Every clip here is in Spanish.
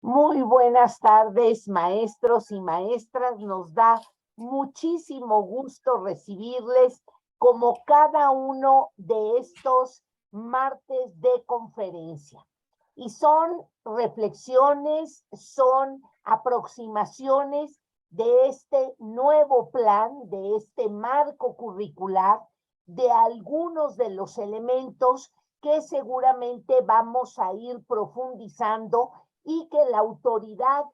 Muy buenas tardes, maestros y maestras. Nos da muchísimo gusto recibirles como cada uno de estos martes de conferencia. Y son reflexiones, son aproximaciones de este nuevo plan, de este marco curricular, de algunos de los elementos que seguramente vamos a ir profundizando y que la autoridad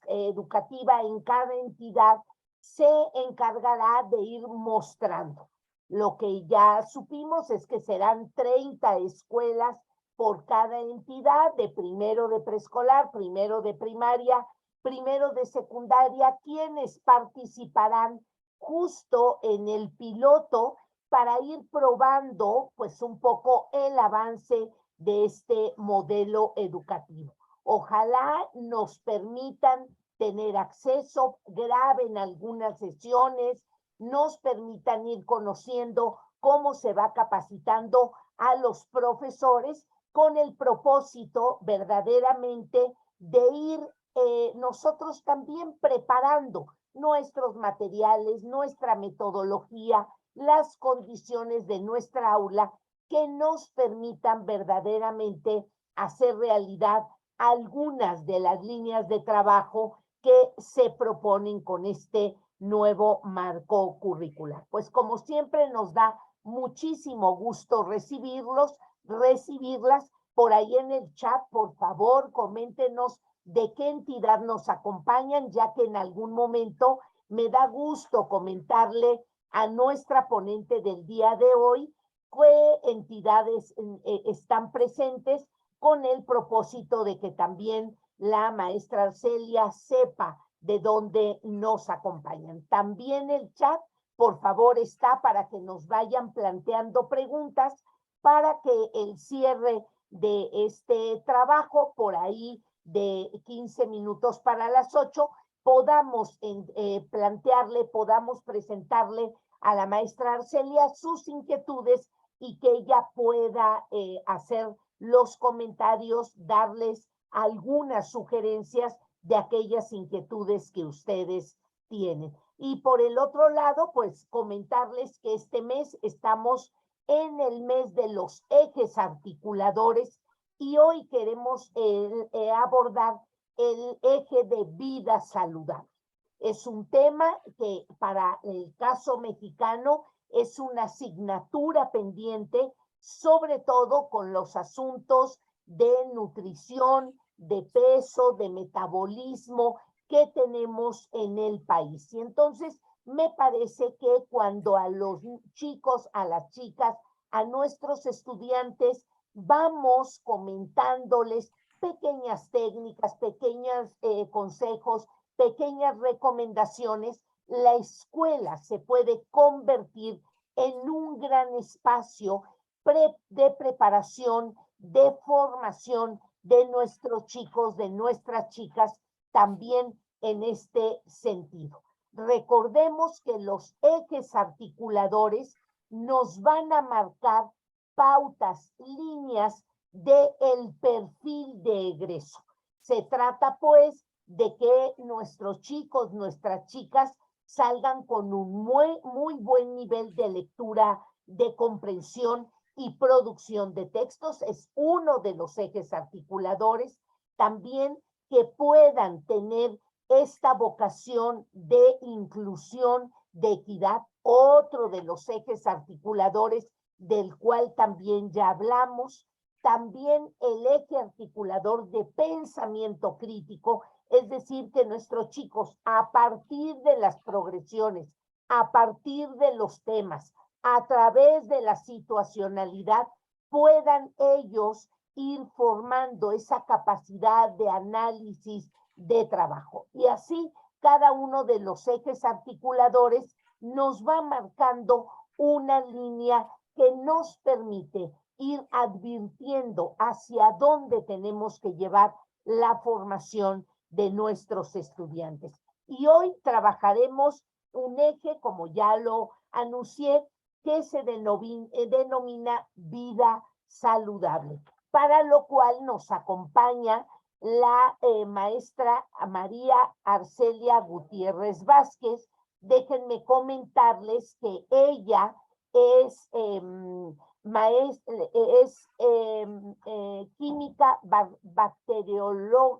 educativa en cada entidad se encargará de ir mostrando. Lo que ya supimos es que serán 30 escuelas por cada entidad, de primero de preescolar, primero de primaria, primero de secundaria, quienes participarán justo en el piloto para ir probando pues un poco el avance de este modelo educativo. Ojalá nos permitan tener acceso, graben algunas sesiones, nos permitan ir conociendo cómo se va capacitando a los profesores con el propósito verdaderamente de ir nosotros también preparando nuestros materiales, nuestra metodología, las condiciones de nuestra aula que nos permitan verdaderamente hacer realidad algunas de las líneas de trabajo que se proponen con este nuevo marco curricular. Pues como siempre nos da muchísimo gusto recibirlas. Por ahí en el chat, por favor, coméntenos de qué entidad nos acompañan, ya que en algún momento me da gusto comentarle a nuestra ponente del día de hoy qué entidades están presentes, con el propósito de que también la maestra Arcelia sepa de dónde nos acompañan. También el chat, por favor, está para que nos vayan planteando preguntas para que el cierre de este trabajo, por ahí de 15 minutos para las 8, podamos plantearle, podamos presentarle a la maestra Arcelia sus inquietudes y que ella pueda hacer los comentarios, darles algunas sugerencias de aquellas inquietudes que ustedes tienen. Y por el otro lado, pues comentarles que este mes estamos en el mes de los ejes articuladores y hoy queremos abordar el eje de vida saludable. Es un tema que para el caso mexicano es una asignatura pendiente, sobre todo con los asuntos de nutrición, de peso, de metabolismo que tenemos en el país. Y entonces me parece que cuando a los chicos, a las chicas, a nuestros estudiantes, vamos comentándoles pequeñas técnicas, pequeños consejos, pequeñas recomendaciones, la escuela se puede convertir en un gran espacio de preparación, de formación de nuestros chicos, de nuestras chicas, también en este sentido. Recordemos que los ejes articuladores nos van a marcar pautas, líneas del perfil de egreso. Se trata, pues, de que nuestros chicos, nuestras chicas, salgan con un muy buen nivel de lectura, de comprensión y producción de textos. Es uno de los ejes articuladores. También que puedan tener esta vocación de inclusión, de equidad, otro de los ejes articuladores del cual también ya hablamos. También el eje articulador de pensamiento crítico, es decir, que nuestros chicos, a partir de las progresiones, a partir de los temas, a través de la situacionalidad, puedan ellos ir formando esa capacidad de análisis, de trabajo. Y así, cada uno de los ejes articuladores nos va marcando una línea que nos permite ir advirtiendo hacia dónde tenemos que llevar la formación de nuestros estudiantes. Y hoy trabajaremos un eje, como ya lo anuncié, que se denomina vida saludable, para lo cual nos acompaña la maestra María Arcelia Gutiérrez Vázquez. Déjenme comentarles que ella es química,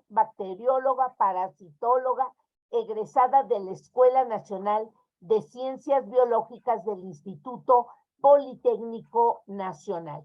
bacterióloga, parasitóloga, egresada de la Escuela Nacional de Ciencias Biológicas del Instituto Politécnico Nacional.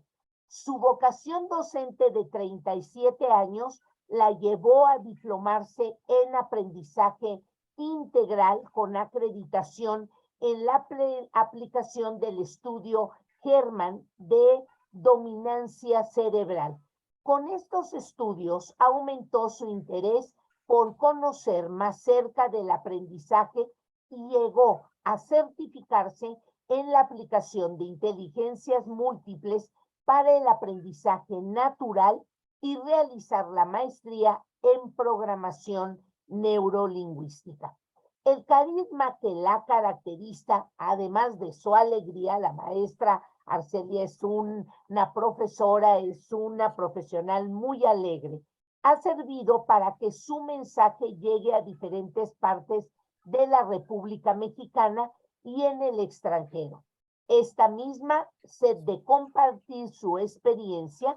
Su vocación docente de 37 años la llevó a diplomarse en aprendizaje integral con acreditación en la aplicación del estudio Hermann de dominancia cerebral. Con estos estudios aumentó su interés por conocer más cerca del aprendizaje y llegó a certificarse en la aplicación de inteligencias múltiples para el aprendizaje natural y realizar la maestría en programación neurolingüística. El carisma que la caracteriza, además de su alegría, la maestra Arcelia es una profesora, es una profesional muy alegre, ha servido para que su mensaje llegue a diferentes partes de la República Mexicana y en el extranjero. Esta misma sed de compartir su experiencia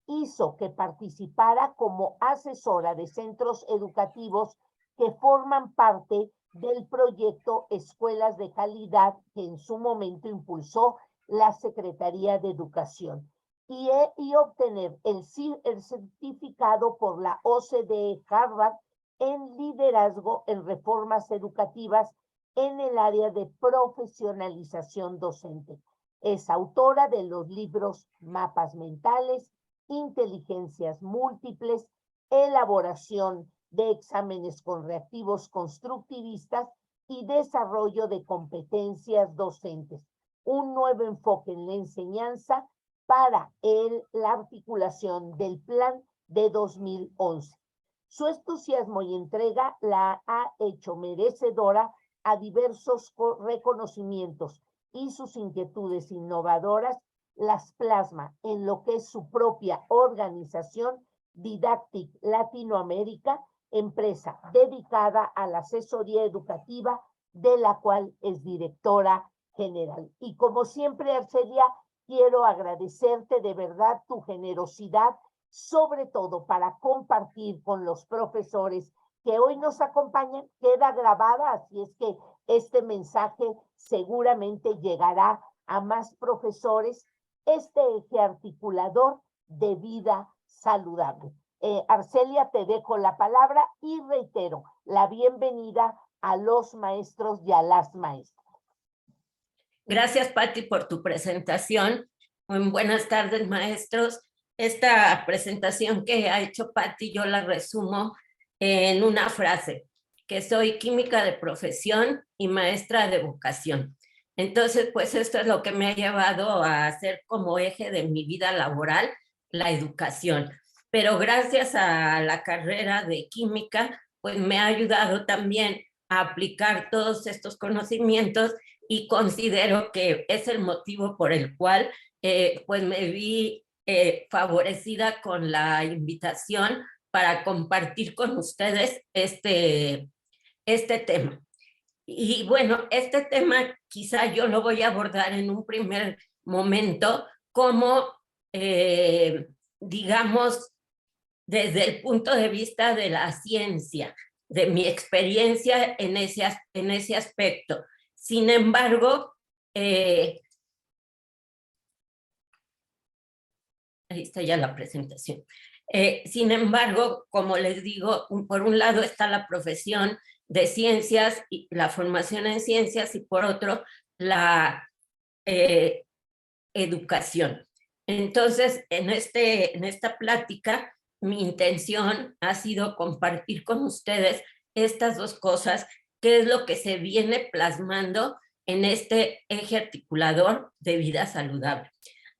hizo que participara como asesora de centros educativos que forman parte del proyecto Escuelas de Calidad que en su momento impulsó la Secretaría de Educación y obtener el certificado por la OCDE Harvard en liderazgo en reformas educativas en el área de profesionalización docente. Es autora de los libros Mapas Mentales, Inteligencias Múltiples, Elaboración de exámenes con reactivos constructivistas y desarrollo de competencias docentes. Un nuevo enfoque en la enseñanza para la articulación del plan de 2011. Su entusiasmo y entrega la ha hecho merecedora a diversos reconocimientos y sus inquietudes innovadoras las plasma en lo que es su propia organización Didactic Latinoamérica, empresa dedicada a la asesoría educativa de la cual es directora general. Y como siempre, Arcelia, quiero agradecerte de verdad tu generosidad, sobre todo para compartir con los profesores que hoy nos acompañan. Queda grabada, así es que este mensaje seguramente llegará a más profesores, este eje articulador de vida saludable. Arcelia, te dejo la palabra y reitero la bienvenida a los maestros y a las maestras. Gracias, Patti, por tu presentación. Buenas tardes, maestros. Esta presentación que ha hecho Patti, yo la resumo en una frase, que soy química de profesión y maestra de vocación. Entonces, pues esto es lo que me ha llevado a hacer como eje de mi vida laboral la educación. Pero gracias a la carrera de química, pues me ha ayudado también a aplicar todos estos conocimientos y considero que es el motivo por el cual pues me vi favorecida con la invitación para compartir con ustedes este tema. Y bueno, este tema quizá yo lo voy a abordar en un primer momento como, digamos, desde el punto de vista de la ciencia, de mi experiencia en ese aspecto. Sin embargo, ahí está ya la presentación. Sin embargo, como les digo, por un lado está la profesión de ciencias y la formación en ciencias y por otro la educación. Entonces, en esta plática, mi intención ha sido compartir con ustedes estas dos cosas, qué es lo que se viene plasmando en este eje articulador de vida saludable.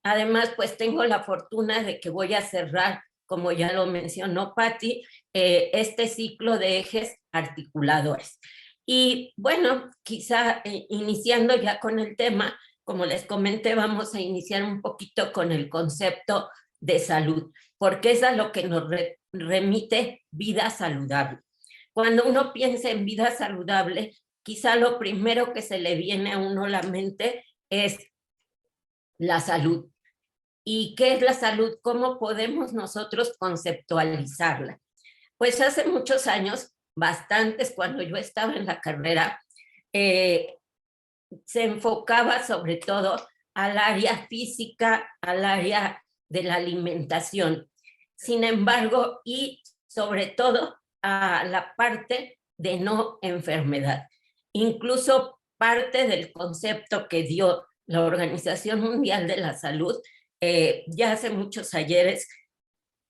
Además, pues tengo la fortuna de que voy a cerrar, como ya lo mencionó Patti, este ciclo de ejes articuladores. Y bueno, quizá iniciando ya con el tema, como les comenté, vamos a iniciar un poquito con el concepto de salud, porque es a lo que remite vida saludable. Cuando uno piensa en vida saludable, quizá lo primero que se le viene a uno a la mente es la salud. ¿Y qué es la salud? ¿Cómo podemos nosotros conceptualizarla? Pues hace muchos años, bastantes, cuando yo estaba en la carrera, se enfocaba sobre todo al área física, al área de la alimentación. Sin embargo, y sobre todo a la parte de no enfermedad. Incluso parte del concepto que dio la Organización Mundial de la Salud, ya hace muchos ayeres,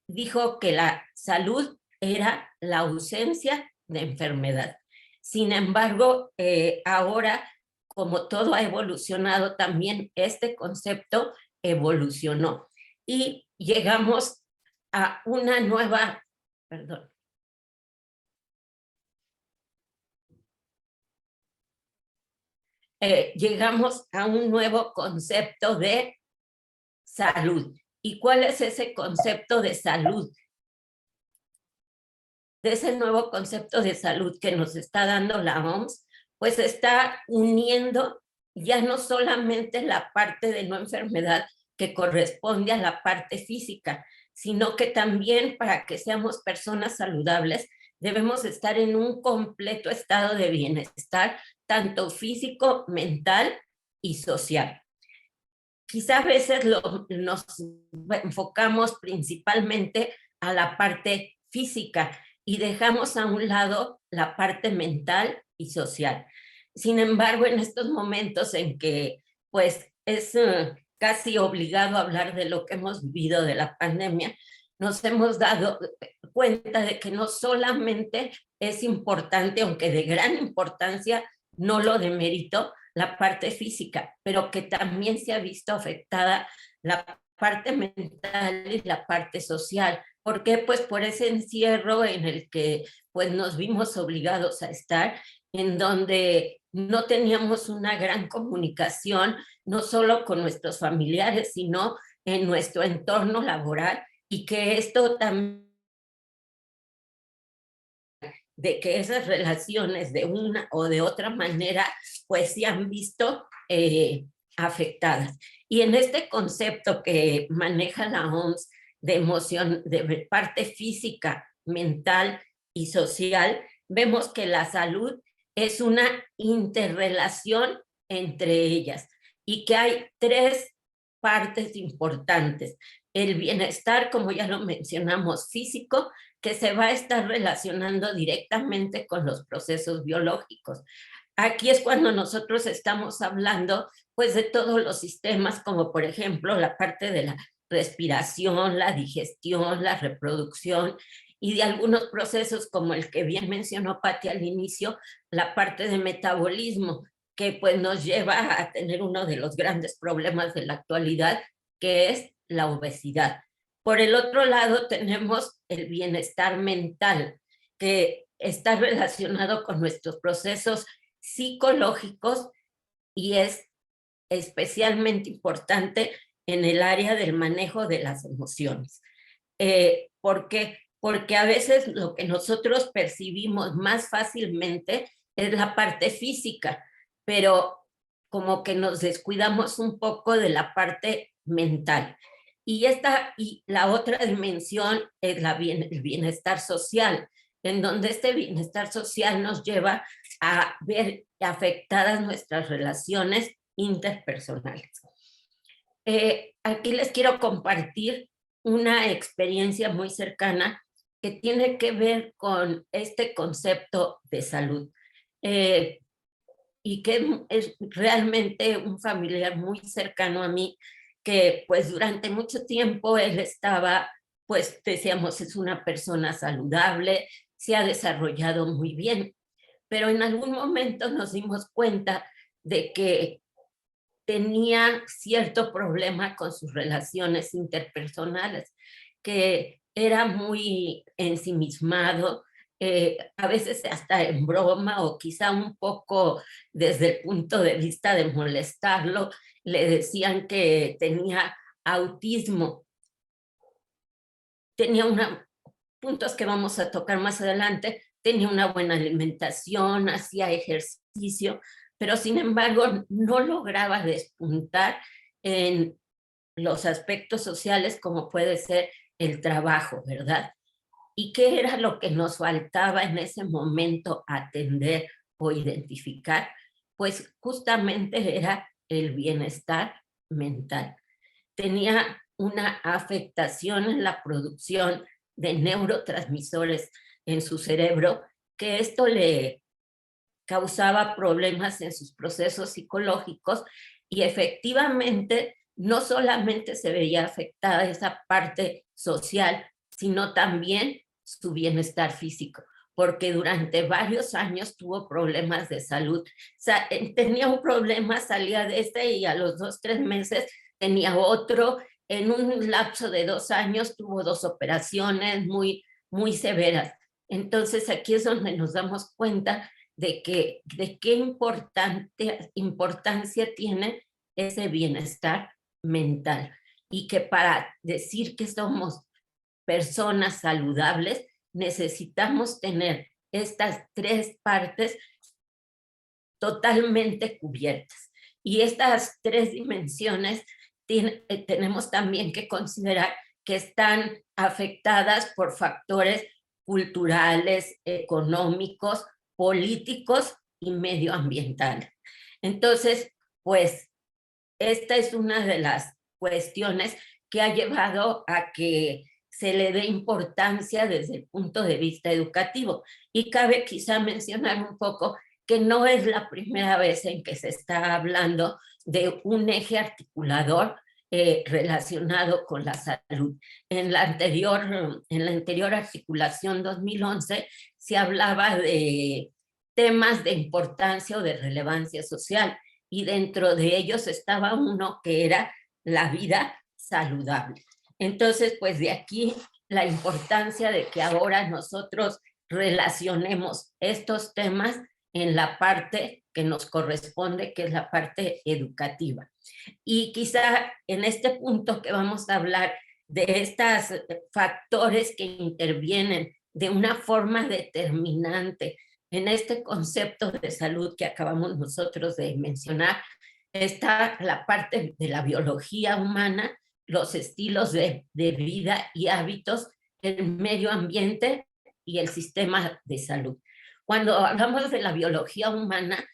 dijo que la salud era la ausencia de enfermedad. Sin embargo, ahora, como todo ha evolucionado, también este concepto evolucionó y llegamos a una nueva, perdón, llegamos a un nuevo concepto de salud. ¿Y cuál es ese concepto de salud? De ese nuevo concepto de salud que nos está dando la OMS, pues está uniendo ya no solamente la parte de no enfermedad que corresponde a la parte física, sino que también para que seamos personas saludables debemos estar en un completo estado de bienestar, tanto físico, mental y social. Quizá a veces nos enfocamos principalmente a la parte física y dejamos a un lado la parte mental y social. Sin embargo, en estos momentos en que pues es casi obligado a hablar de lo que hemos vivido de la pandemia, nos hemos dado cuenta de que no solamente es importante, aunque de gran importancia, no lo demerito, la parte física, pero que también se ha visto afectada la parte mental y la parte social. ¿Por qué? Pues por ese encierro en el que pues nos vimos obligados a estar, en donde no teníamos una gran comunicación, no solo con nuestros familiares, sino en nuestro entorno laboral, y que esto también de que esas relaciones de una o de otra manera pues se han visto afectadas. Y en este concepto que maneja la OMS de emoción, de parte física, mental y social, vemos que la salud es una interrelación entre ellas y que hay tres partes importantes. El bienestar, como ya lo mencionamos, físico, que se va a estar relacionando directamente con los procesos biológicos. Aquí es cuando nosotros estamos hablando pues de todos los sistemas, como por ejemplo la parte de la respiración, la digestión, la reproducción, y de algunos procesos como el que bien mencionó Patti al inicio, la parte de metabolismo, que pues nos lleva a tener uno de los grandes problemas de la actualidad, que es la obesidad. Por el otro lado tenemos el bienestar mental, que está relacionado con nuestros procesos psicológicos y es especialmente importante en el área del manejo de las emociones. ¿Por qué? Porque a veces lo que nosotros percibimos más fácilmente es la parte física, pero como que nos descuidamos un poco de la parte mental. Y la otra dimensión es el bienestar social, en donde este bienestar social nos lleva a ver afectadas nuestras relaciones interpersonales. Aquí les quiero compartir una experiencia muy cercana que tiene que ver con este concepto de salud. Y que es realmente un familiar muy cercano a mí, que pues durante mucho tiempo él estaba, pues decíamos, es una persona saludable, se ha desarrollado muy bien, pero en algún momento nos dimos cuenta de que tenía cierto problema con sus relaciones interpersonales, que era muy ensimismado, a veces hasta en broma o quizá un poco desde el punto de vista de molestarlo, le decían que tenía autismo. Tenía una puntos que vamos a tocar más adelante, tenía una buena alimentación, hacía ejercicio, pero sin embargo no lograba despuntar en los aspectos sociales como puede ser el trabajo, ¿verdad? ¿Y qué era lo que nos faltaba en ese momento atender o identificar? Pues justamente era el bienestar mental. Tenía una afectación en la producción de neurotransmisores en su cerebro, que esto le causaba problemas en sus procesos psicológicos y efectivamente no solamente se veía afectada esa parte social, sino también su bienestar físico, porque durante varios años tuvo problemas de salud. O sea, tenía un problema, salía de este y a los 2, 3 meses tenía otro. En un lapso de 2 años tuvo 2 operaciones muy severas. Entonces aquí es donde nos damos cuenta de qué importancia tiene ese bienestar mental y que para decir que somos personas saludables necesitamos tener estas 3 partes totalmente cubiertas. Y estas 3 dimensiones tenemos también que considerar que están afectadas por factores culturales, económicos, políticos y medioambientales. Entonces, pues, esta es una de las cuestiones que ha llevado a que se le dé importancia desde el punto de vista educativo. Y cabe quizá mencionar un poco que no es la primera vez en que se está hablando de un eje articulador relacionado con la salud. En la anterior articulación 2011 se hablaba de temas de importancia o de relevancia social y dentro de ellos estaba uno que era la vida saludable. Entonces, pues de aquí la importancia de que ahora nosotros relacionemos estos temas en la parte que nos corresponde, que es la parte educativa. Y quizá en este punto que vamos a hablar de estos factores que intervienen de una forma determinante en este concepto de salud que acabamos nosotros de mencionar, está la parte de la biología humana, los estilos de vida y hábitos, el medio ambiente y el sistema de salud. Cuando hablamos de la biología humana,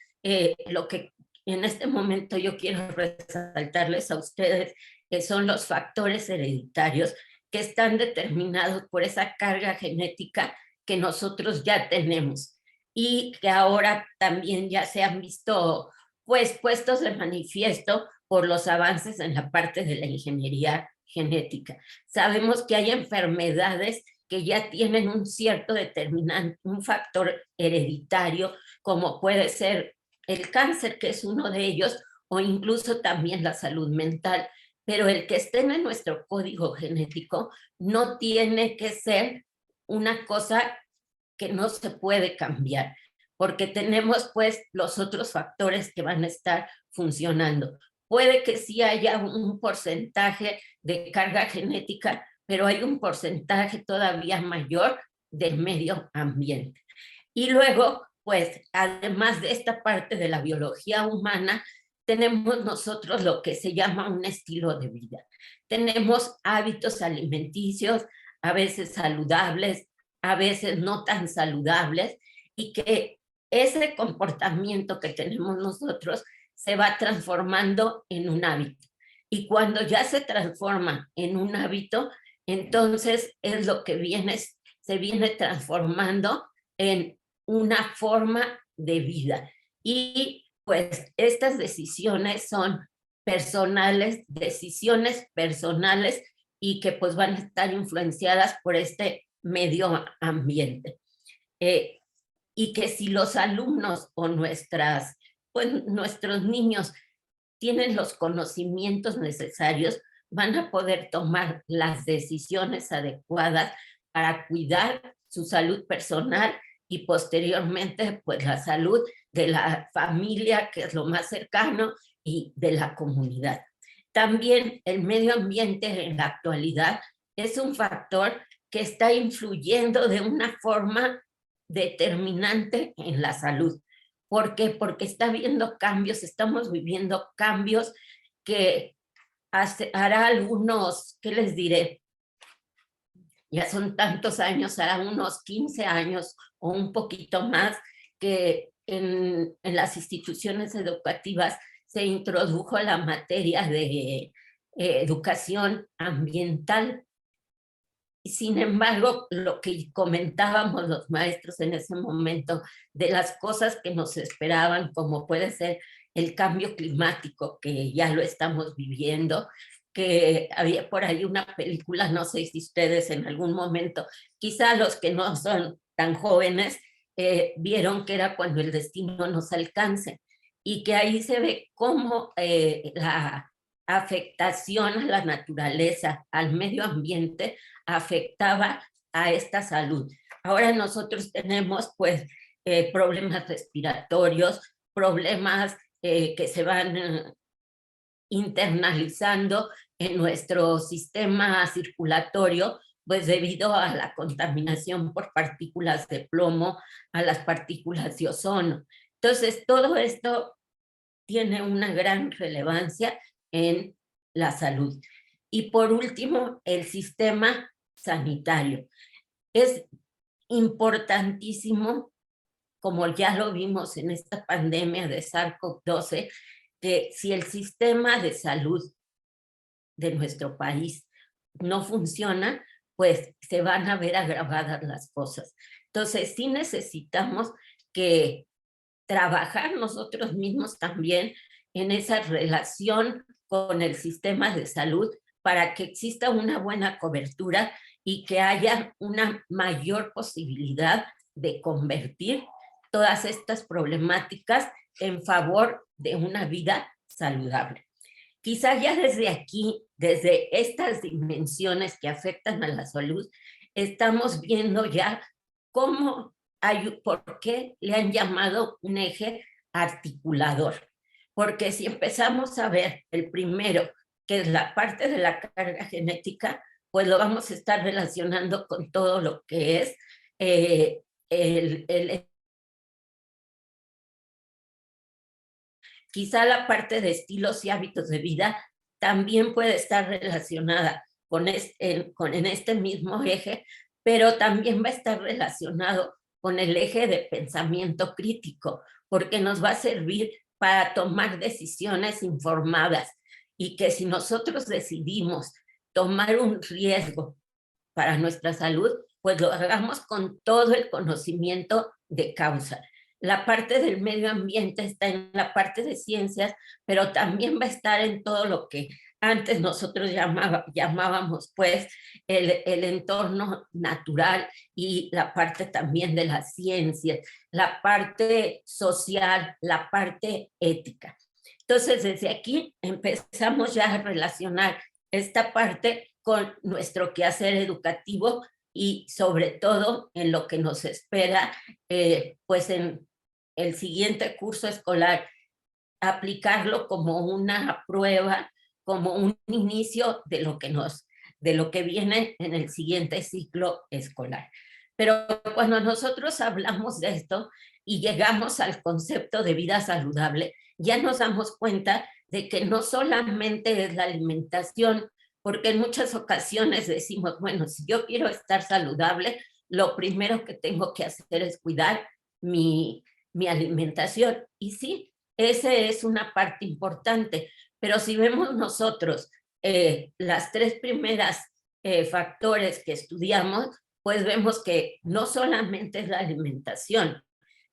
lo que en este momento yo quiero resaltarles a ustedes que son los factores hereditarios que están determinados por esa carga genética que nosotros ya tenemos y que ahora también ya se han visto pues puestos de manifiesto por los avances en la parte de la ingeniería genética. Sabemos que hay enfermedades que ya tienen un cierto determinante, un factor hereditario, como puede ser el cáncer, que es uno de ellos, o incluso también la salud mental. Pero el que esté en nuestro código genético no tiene que ser una cosa que no se puede cambiar, porque tenemos pues los otros factores que van a estar funcionando. Puede que sí haya un porcentaje de carga genética, pero hay un porcentaje todavía mayor del medio ambiente. Y luego, pues, además de esta parte de la biología humana, tenemos nosotros lo que se llama un estilo de vida. Tenemos hábitos alimenticios, a veces saludables, a veces no tan saludables, y que ese comportamiento que tenemos nosotros se va transformando en un hábito. Y cuando ya se transforma en un hábito, entonces es lo que se viene transformando en una forma de vida. Y pues estas decisiones son personales, decisiones personales y que pues van a estar influenciadas por este medio ambiente. Y que si los alumnos o nuestros niños tienen los conocimientos necesarios, van a poder tomar las decisiones adecuadas para cuidar su salud personal y posteriormente pues la salud de la familia, que es lo más cercano, y de la comunidad. También el medio ambiente en la actualidad es un factor que está influyendo de una forma determinante en la salud. ¿Por qué? Porque está habiendo cambios, estamos viviendo cambios que hará algunos, ¿qué les diré? Ya son tantos años, hará unos 15 años o un poquito más, que en las instituciones educativas se introdujo la materia de educación ambiental. Sin embargo, lo que comentábamos los maestros en ese momento de las cosas que nos esperaban, como puede ser el cambio climático, que ya lo estamos viviendo, que había por ahí una película, no sé si ustedes en algún momento, quizá los que no son tan jóvenes, vieron que era Cuando el destino nos alcance, y que ahí se ve cómo la afectación a la naturaleza, al medio ambiente, afectaba a esta salud. Ahora nosotros tenemos pues problemas respiratorios, problemas que se van internalizando en nuestro sistema circulatorio, pues debido a la contaminación por partículas de plomo, a las partículas de ozono. Entonces, todo esto tiene una gran relevancia en la salud. Y por último, el sistema sanitario. Es importantísimo, como ya lo vimos en esta pandemia de SARS-CoV-2, que si el sistema de salud de nuestro país no funciona, pues se van a ver agravadas las cosas. Entonces, sí necesitamos que trabajar nosotros mismos también en esa relación con el sistema de salud para que exista una buena cobertura y que haya una mayor posibilidad de convertir todas estas problemáticas en favor de una vida saludable. Quizá ya desde aquí, desde estas dimensiones que afectan a la salud, estamos viendo ya cómo por qué le han llamado un eje articulador. Porque si empezamos a ver el primero, que es la parte de la carga genética, pues lo vamos a estar relacionando con todo lo que es quizá la parte de estilos y hábitos de vida también puede estar relacionada con en este mismo eje, pero también va a estar relacionado con el eje de pensamiento crítico, porque nos va a servir para tomar decisiones informadas, y que si nosotros decidimos tomar un riesgo para nuestra salud, pues lo hagamos con todo el conocimiento de causa. La parte del medio ambiente está en la parte de ciencias, pero también va a estar en todo lo que antes nosotros llamábamos pues el entorno natural, y la parte también de las ciencias, la parte social, la parte ética. Entonces, desde aquí empezamos ya a relacionar esta parte con nuestro quehacer educativo y sobre todo en lo que nos espera pues en el siguiente curso escolar, aplicarlo como una prueba, como un inicio de lo que viene en el siguiente ciclo escolar. Pero cuando nosotros hablamos de esto y llegamos al concepto de vida saludable, ya nos damos cuenta de que no solamente es la alimentación, porque en muchas ocasiones decimos, bueno, si yo quiero estar saludable, lo primero que tengo que hacer es cuidar mi alimentación. Y sí, esa es una parte importante, pero si vemos nosotros las tres primeras factores que estudiamos, pues vemos que no solamente es la alimentación,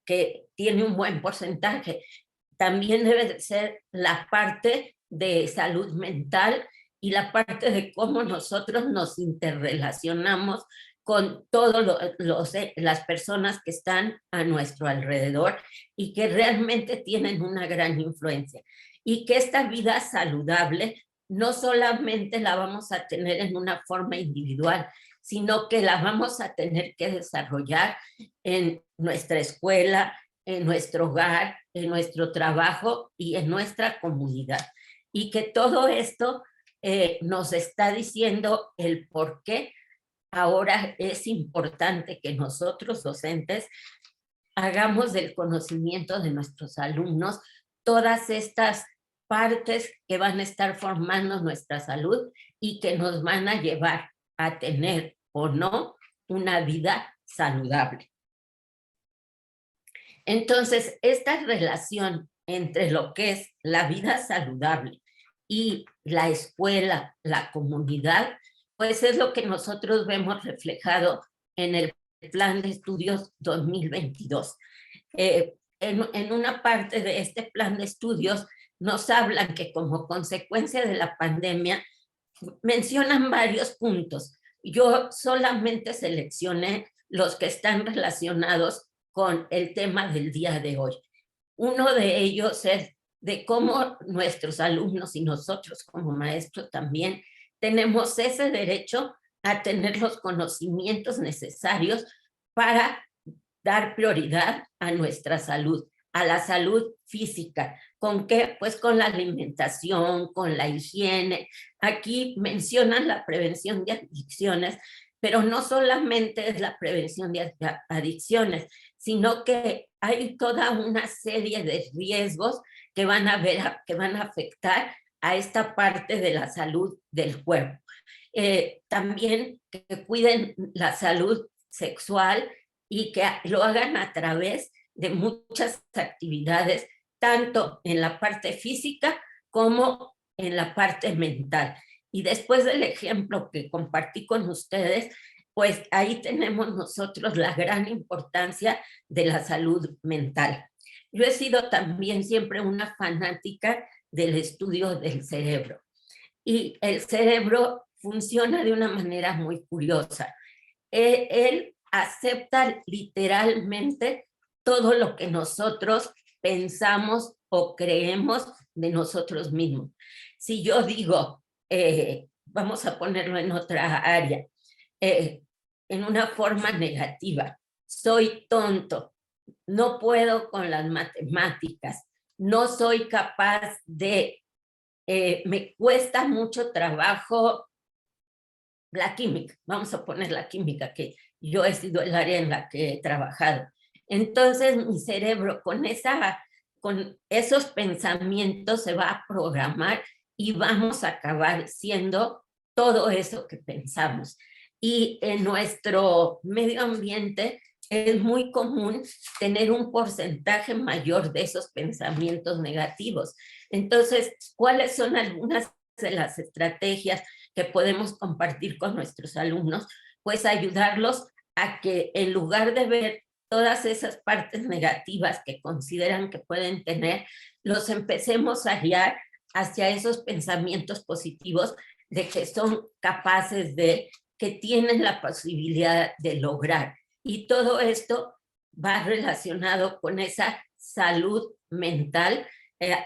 que tiene un buen porcentaje, también debe de ser la parte de salud mental y la parte de cómo nosotros nos interrelacionamos con todas las personas que están a nuestro alrededor y que realmente tienen una gran influencia. Y que esta vida saludable no solamente la vamos a tener en una forma individual, sino que la vamos a tener que desarrollar en nuestra escuela, en nuestro hogar, en nuestro trabajo y en nuestra comunidad. Y que todo esto nos está diciendo el por qué ahora es importante que nosotros docentes hagamos del conocimiento de nuestros alumnos todas estas partes que van a estar formando nuestra salud y que nos van a llevar a tener o no una vida saludable. Entonces, esta relación entre lo que es la vida saludable y la escuela, la comunidad, pues es lo que nosotros vemos reflejado en el Plan de Estudios 2022. En una parte de este plan de estudios nos hablan que como consecuencia de la pandemia mencionan varios puntos. Yo solamente seleccioné los que están relacionados con el tema del día de hoy. Uno de ellos es de cómo nuestros alumnos y nosotros como maestros también tenemos ese derecho a tener los conocimientos necesarios para dar prioridad a nuestra salud, a la salud física. ¿Con qué? Pues con la alimentación, con la higiene. Aquí mencionan la prevención de adicciones, pero no solamente es la prevención de adicciones, sino que hay toda una serie de riesgos que van a afectar a esta parte de la salud del cuerpo. También que cuiden la salud sexual y que lo hagan a través de muchas actividades, tanto en la parte física como en la parte mental. Y después del ejemplo que compartí con ustedes, pues ahí tenemos nosotros la gran importancia de la salud mental. Yo he sido también siempre una fanática del estudio del cerebro. Y el cerebro funciona de una manera muy curiosa. Él acepta literalmente todo lo que nosotros pensamos o creemos de nosotros mismos. Si yo digo, vamos a ponerlo en otra área, en una forma negativa, soy tonto, no puedo con las matemáticas, no soy capaz de, me cuesta mucho trabajo la química, vamos a poner la química, que yo he sido el área en la que he trabajado. Entonces mi cerebro con esos pensamientos se va a programar y vamos a acabar siendo todo eso que pensamos. Y en nuestro medio ambiente es muy común tener un porcentaje mayor de esos pensamientos negativos. Entonces, ¿cuáles son algunas de las estrategias que podemos compartir con nuestros alumnos? Pues ayudarlos a que en lugar de ver todas esas partes negativas que consideran que pueden tener, los empecemos a guiar hacia esos pensamientos positivos de que son capaces de, que tienen la posibilidad de lograr. Y todo esto va relacionado con esa salud mental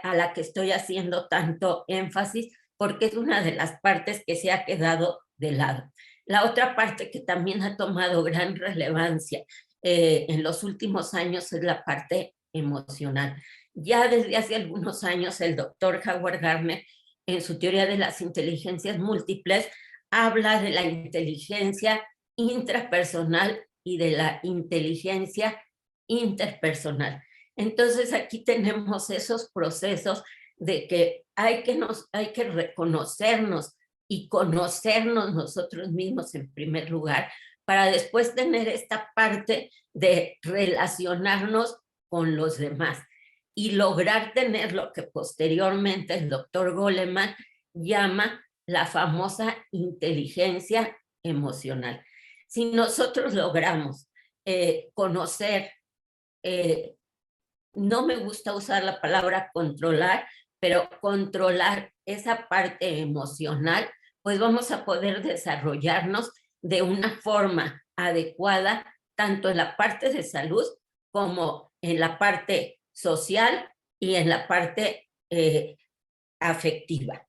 a la que estoy haciendo tanto énfasis, porque es una de las partes que se ha quedado de lado. La otra parte que también ha tomado gran relevancia en los últimos años es la parte emocional. Ya desde hace algunos años el doctor Howard Gardner, en su teoría de las inteligencias múltiples, habla de la inteligencia intrapersonal y de la inteligencia interpersonal. Entonces aquí tenemos esos procesos de que hay que reconocernos y conocernos nosotros mismos en primer lugar, para después tener esta parte de relacionarnos con los demás y lograr tener lo que posteriormente el doctor Goleman llama la famosa inteligencia emocional. Si nosotros logramos conocer, no me gusta usar la palabra controlar, pero controlar esa parte emocional, pues vamos a poder desarrollarnos de una forma adecuada, tanto en la parte de salud como en la parte social y en la parte afectiva.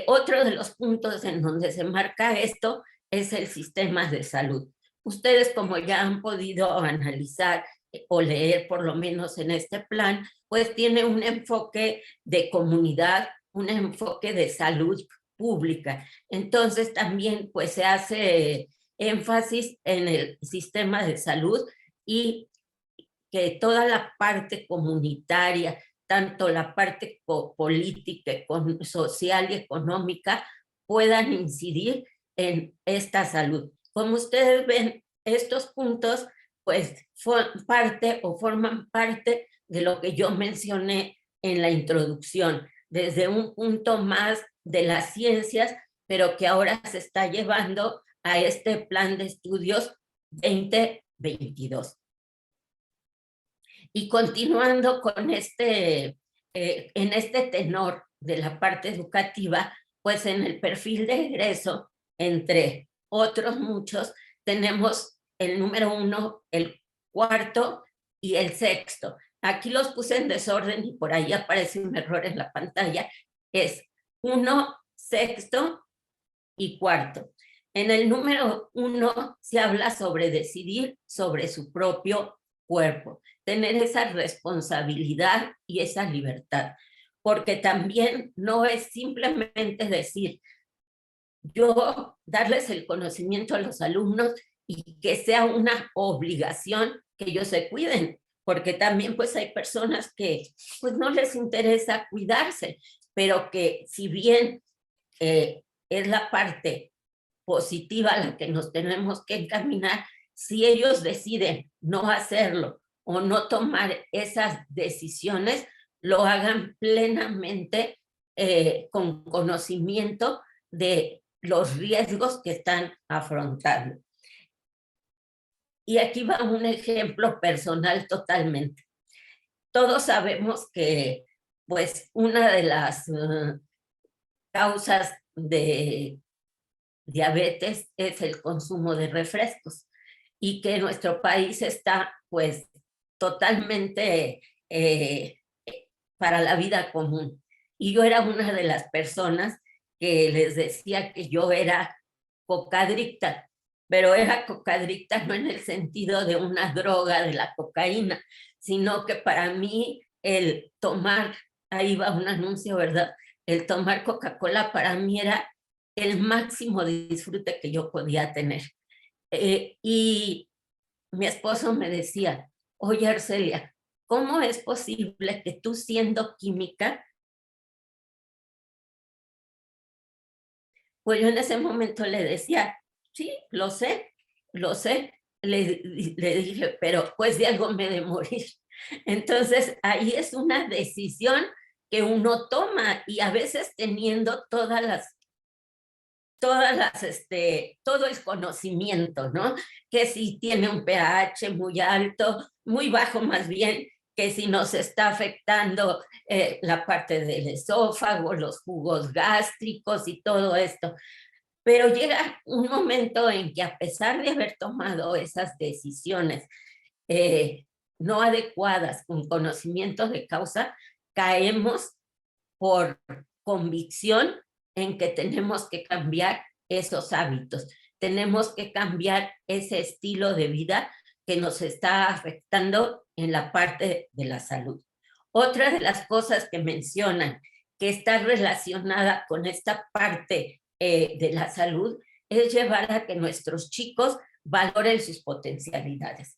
Otro de los puntos en donde se marca esto es el sistema de salud. Ustedes, como ya han podido analizar o leer por lo menos en este plan, pues tiene un enfoque de comunidad, un enfoque de salud pública. Entonces también pues se hace énfasis en el sistema de salud y que toda la parte comunitaria, tanto la parte política, social y económica, puedan incidir en esta salud. Como ustedes ven, estos puntos pues forman parte de lo que yo mencioné en la introducción, desde un punto más de las ciencias, pero que ahora se está llevando a este plan de estudios 2022. Y continuando con en este tenor de la parte educativa, pues en el perfil de egreso, entre otros muchos, tenemos el número 1, el 4 y el 6. Aquí los puse en desorden y por ahí aparece un error en la pantalla. Es 1, 6 y 4. En el número 1 se habla sobre decidir sobre su propio cuerpo, tener esa responsabilidad y esa libertad, porque también no es simplemente decir, yo darles el conocimiento a los alumnos y que sea una obligación que ellos se cuiden, porque también pues hay personas que pues no les interesa cuidarse, pero que si bien es la parte positiva a la que nos tenemos que encaminar, si ellos deciden no hacerlo o no tomar esas decisiones, lo hagan plenamente con conocimiento de los riesgos que están afrontando. Y aquí va un ejemplo personal totalmente. Todos sabemos que pues una de las causas de diabetes es el consumo de refrescos y que nuestro país está pues totalmente para la vida común. Y yo era una de las personas que les decía que yo era cocadricta, pero era cocadricta no en el sentido de una droga de la cocaína, sino que para mí el tomar, ahí va un anuncio, ¿verdad? El tomar Coca-Cola para mí era el máximo de disfrute que yo podía tener. Y mi esposo me decía, oye Arcelia, ¿cómo es posible que tú siendo química? Pues yo en ese momento le decía, sí, lo sé. Le dije, pero pues de algo me de morir. Entonces ahí es una decisión que uno toma y a veces teniendo todo el conocimiento, ¿no? Que si tiene un pH muy alto, muy bajo más bien, que si nos está afectando la parte del esófago, los jugos gástricos y todo esto. Pero llega un momento en que a pesar de haber tomado esas decisiones no adecuadas, con conocimiento de causa, caemos por convicción en que tenemos que cambiar esos hábitos, tenemos que cambiar ese estilo de vida que nos está afectando en la parte de la salud. Otra de las cosas que mencionan que está relacionada con esta parte de la salud es llevar a que nuestros chicos valoren sus potencialidades,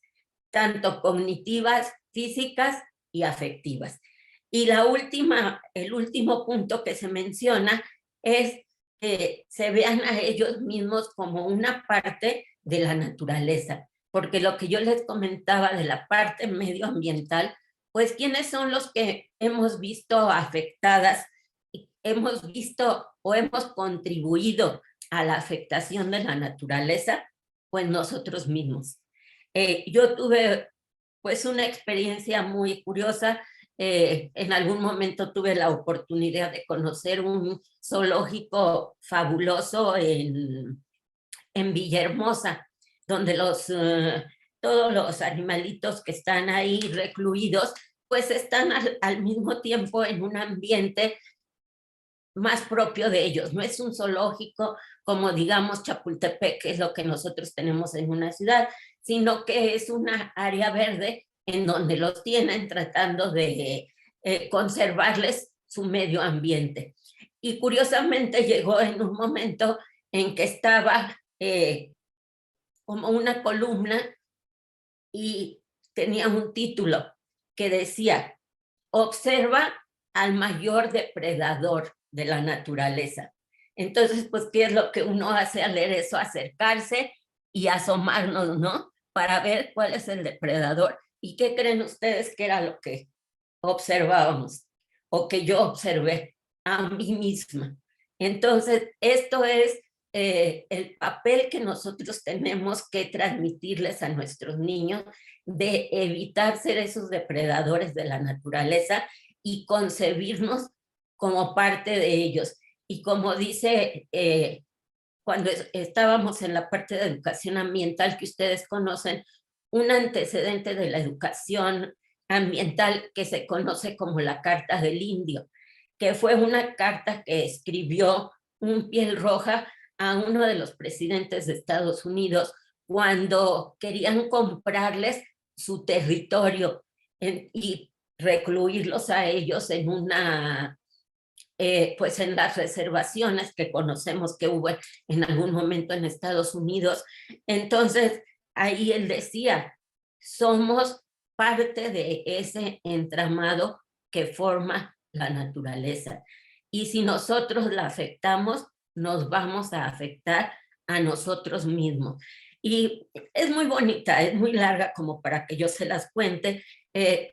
tanto cognitivas, físicas y afectivas. Y el último punto que se menciona es que se vean a ellos mismos como una parte de la naturaleza, porque lo que yo les comentaba de la parte medioambiental, pues quiénes son los que hemos visto afectadas, hemos visto o hemos contribuido a la afectación de la naturaleza, pues nosotros mismos. Yo tuve pues una experiencia muy curiosa. En algún momento tuve la oportunidad de conocer un zoológico fabuloso en Villahermosa, donde todos los animalitos que están ahí recluidos, pues están al mismo tiempo en un ambiente más propio de ellos. No es un zoológico como digamos Chapultepec, que es lo que nosotros tenemos en una ciudad, sino que es una área verde en donde los tienen tratando de conservarles su medio ambiente. Y curiosamente llegó en un momento en que estaba como una columna y tenía un título que decía, observa al mayor depredador de la naturaleza. Entonces, pues, ¿qué es lo que uno hace al leer eso? Acercarse y asomarnos, ¿no? Para ver cuál es el depredador. ¿Y qué creen ustedes que era lo que observábamos? O que yo observé a mí misma. Entonces, esto es el papel que nosotros tenemos que transmitirles a nuestros niños de evitar ser esos depredadores de la naturaleza y concebirnos como parte de ellos. Y como dice, cuando estábamos en la parte de educación ambiental que ustedes conocen, un antecedente de la educación ambiental que se conoce como la Carta del Indio, que fue una carta que escribió un piel roja a uno de los presidentes de Estados Unidos cuando querían comprarles su territorio y recluirlos a ellos en una, pues en las reservaciones que conocemos que hubo en algún momento en Estados Unidos. Entonces, ahí él decía, somos parte de ese entramado que forma la naturaleza. Y si nosotros la afectamos, nos vamos a afectar a nosotros mismos. Y es muy bonita, es muy larga como para que yo se las cuente,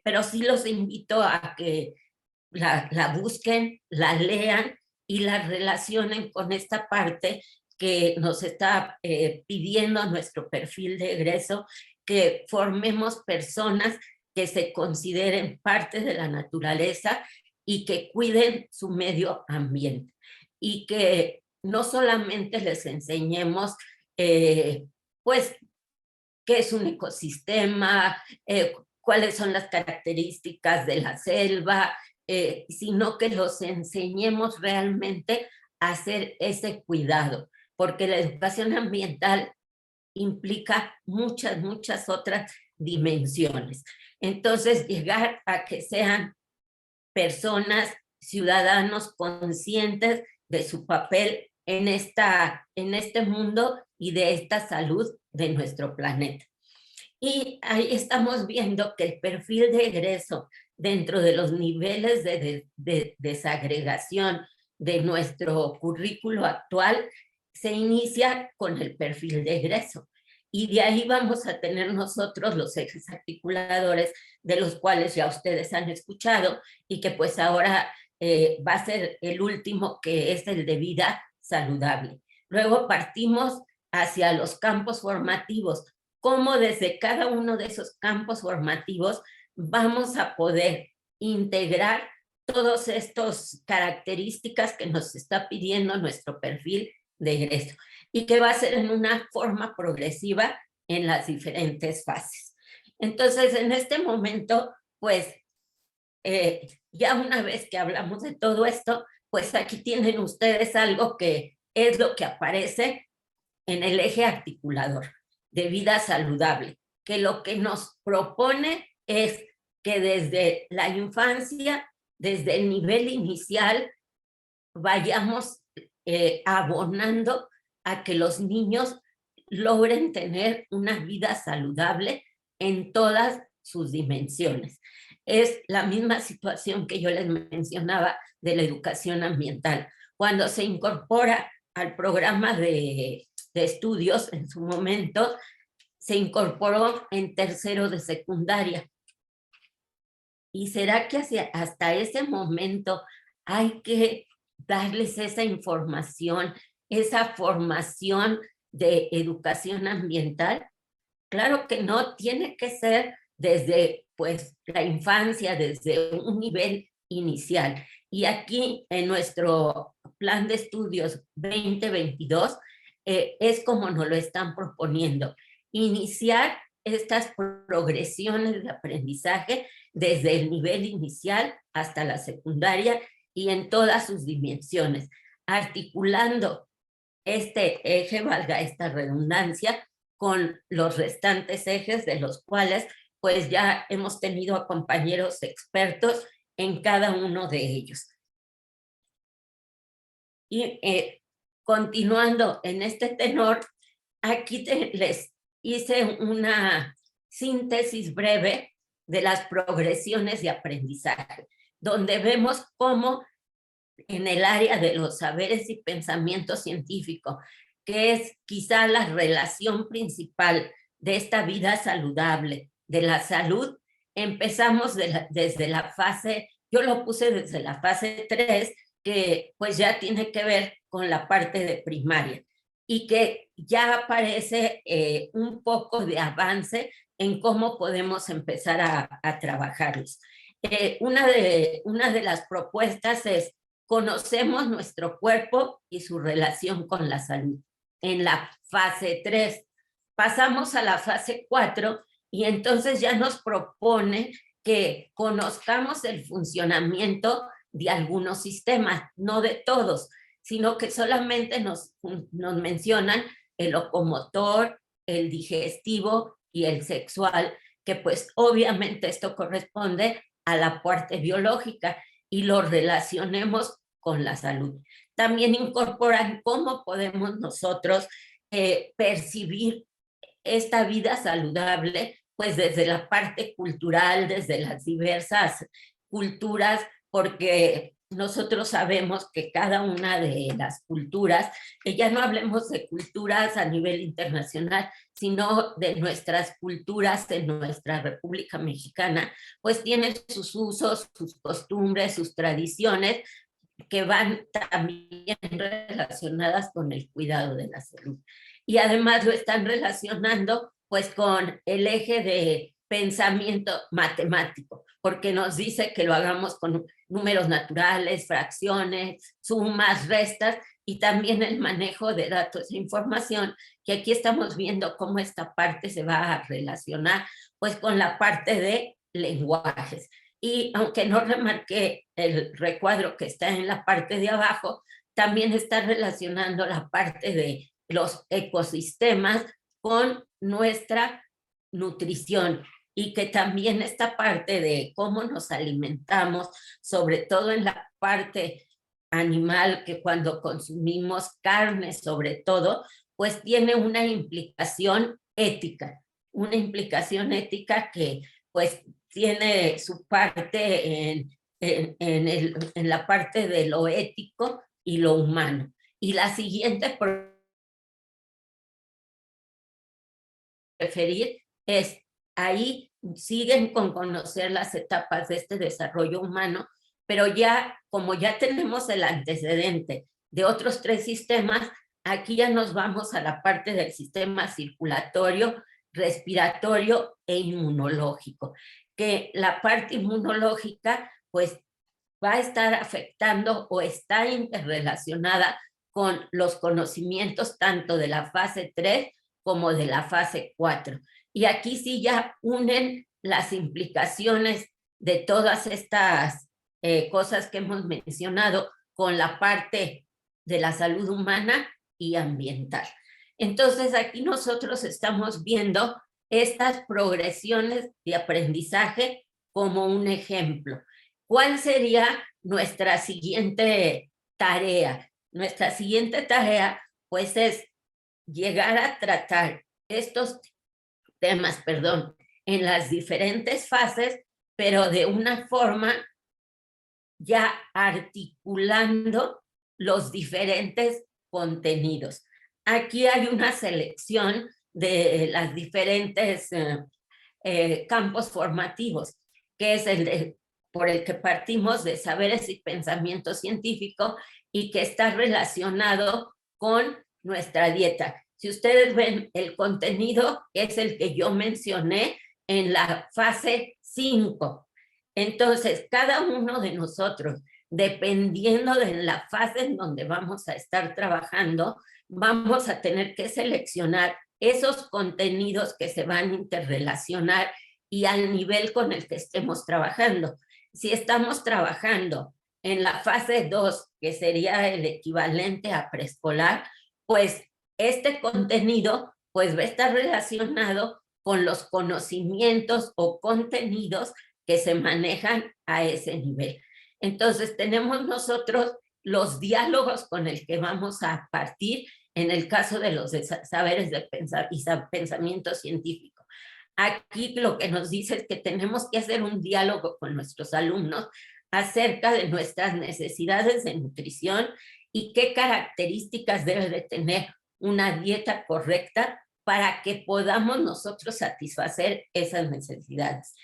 pero sí los invito a que la busquen, la lean y la relacionen con esta parte que nos está pidiendo nuestro perfil de egreso, que formemos personas que se consideren parte de la naturaleza y que cuiden su medio ambiente. Y que no solamente les enseñemos, pues, qué es un ecosistema, cuáles son las características de la selva, sino que los enseñemos realmente a hacer ese cuidado, porque la educación ambiental implica muchas, muchas otras dimensiones. Entonces, llegar a que sean personas, ciudadanos conscientes de su papel en este mundo y de esta salud de nuestro planeta. Y ahí estamos viendo que el perfil de egreso dentro de los niveles de desagregación de nuestro currículo actual se inicia con el perfil de egreso. Y de ahí vamos a tener nosotros los ejes articuladores de los cuales ya ustedes han escuchado y que pues ahora va a ser el último, que es el de vida saludable. Luego partimos hacia los campos formativos, cómo desde cada uno de esos campos formativos vamos a poder integrar todas estas características que nos está pidiendo nuestro perfil de egreso y que va a ser en una forma progresiva en las diferentes fases. Entonces, en este momento, pues, ya una vez que hablamos de todo esto, pues aquí tienen ustedes algo que es lo que aparece en el eje articulador de vida saludable, que lo que nos propone es que desde la infancia, desde el nivel inicial, vayamos abonando a que los niños logren tener una vida saludable en todas sus dimensiones. Es la misma situación que yo les mencionaba de la educación ambiental. Cuando se incorpora al programa de estudios en su momento, se incorporó en tercero de secundaria. ¿Y será que hasta ese momento hay que darles esa información, esa formación de educación ambiental? Claro que no, tiene que ser desde pues la infancia, desde un nivel inicial. Y aquí en nuestro plan de estudios 2022 es como nos lo están proponiendo, iniciar estas progresiones de aprendizaje desde el nivel inicial hasta la secundaria y en todas sus dimensiones, articulando este eje, valga esta redundancia, con los restantes ejes de los cuales pues ya hemos tenido a compañeros expertos en cada uno de ellos. Y continuando en este tenor, aquí les hice una síntesis breve de las progresiones de aprendizaje, donde vemos cómo en el área de los saberes y pensamiento científico, que es quizá la relación principal de esta vida saludable, de la salud, empezamos desde la fase, yo lo puse desde la fase 3, que pues ya tiene que ver con la parte de primaria y que ya aparece un poco de avance en cómo podemos empezar a trabajarlos. Una de las propuestas es: conocemos nuestro cuerpo y su relación con la salud. En la fase 3, pasamos a la fase 4 y entonces ya nos propone que conozcamos el funcionamiento de algunos sistemas, no de todos, sino que solamente nos mencionan el locomotor, el digestivo y el sexual, que pues obviamente esto corresponde a la parte biológica y lo relacionemos con la salud. También incorporan cómo podemos nosotros percibir esta vida saludable, pues desde la parte cultural, desde las diversas culturas, porque nosotros sabemos que cada una de las culturas, ya no hablemos de culturas a nivel internacional, sino de nuestras culturas en nuestra República Mexicana, pues tienen sus usos, sus costumbres, sus tradiciones, que van también relacionadas con el cuidado de la salud. Y además lo están relacionando pues con el eje de pensamiento matemático, porque nos dice que lo hagamos con números naturales, fracciones, sumas, restas, y también el manejo de datos e información, que aquí estamos viendo cómo esta parte se va a relacionar pues con la parte de lenguajes. Y aunque no remarqué el recuadro que está en la parte de abajo, también está relacionando la parte de los ecosistemas con nuestra nutrición, y que también esta parte de cómo nos alimentamos, sobre todo en la parte animal, que cuando consumimos carne sobre todo, pues tiene una implicación ética que pues tiene su parte en la parte de lo ético y lo humano. Y la siguiente preferir es, ahí siguen con conocer las etapas de este desarrollo humano, pero ya como ya tenemos el antecedente de otros 3 sistemas, aquí ya nos vamos a la parte del sistema circulatorio, respiratorio e inmunológico, que la parte inmunológica pues va a estar afectando o está interrelacionada con los conocimientos tanto de la fase 3 como de la fase 4. Y aquí sí ya unen las implicaciones de todas estas cosas que hemos mencionado con la parte de la salud humana y ambiental. Entonces aquí nosotros estamos viendo estas progresiones de aprendizaje como un ejemplo. ¿Cuál sería nuestra siguiente tarea? Nuestra siguiente tarea pues es llegar a tratar estos temas, en las diferentes fases, pero de una forma ya articulando los diferentes contenidos. Aquí hay una selección de las diferentes campos formativos, que es por el que partimos de saberes y pensamiento científico, y que está relacionado con nuestra dieta. Si ustedes ven, el contenido es el que yo mencioné en la fase 5. Entonces, cada uno de nosotros, dependiendo de la fase en donde vamos a estar trabajando, vamos a tener que seleccionar esos contenidos que se van a interrelacionar y al nivel con el que estemos trabajando. Si estamos trabajando en la fase 2, que sería el equivalente a preescolar, pues este contenido pues va a estar relacionado con los conocimientos o contenidos que se manejan a ese nivel. Entonces tenemos nosotros los diálogos con el que vamos a partir en el caso de los saberes de pensar y pensamiento científico. Aquí lo que nos dice es que tenemos que hacer un diálogo con nuestros alumnos acerca de nuestras necesidades de nutrición y qué características debe de tener una dieta correcta para que podamos nosotros satisfacer esas necesidades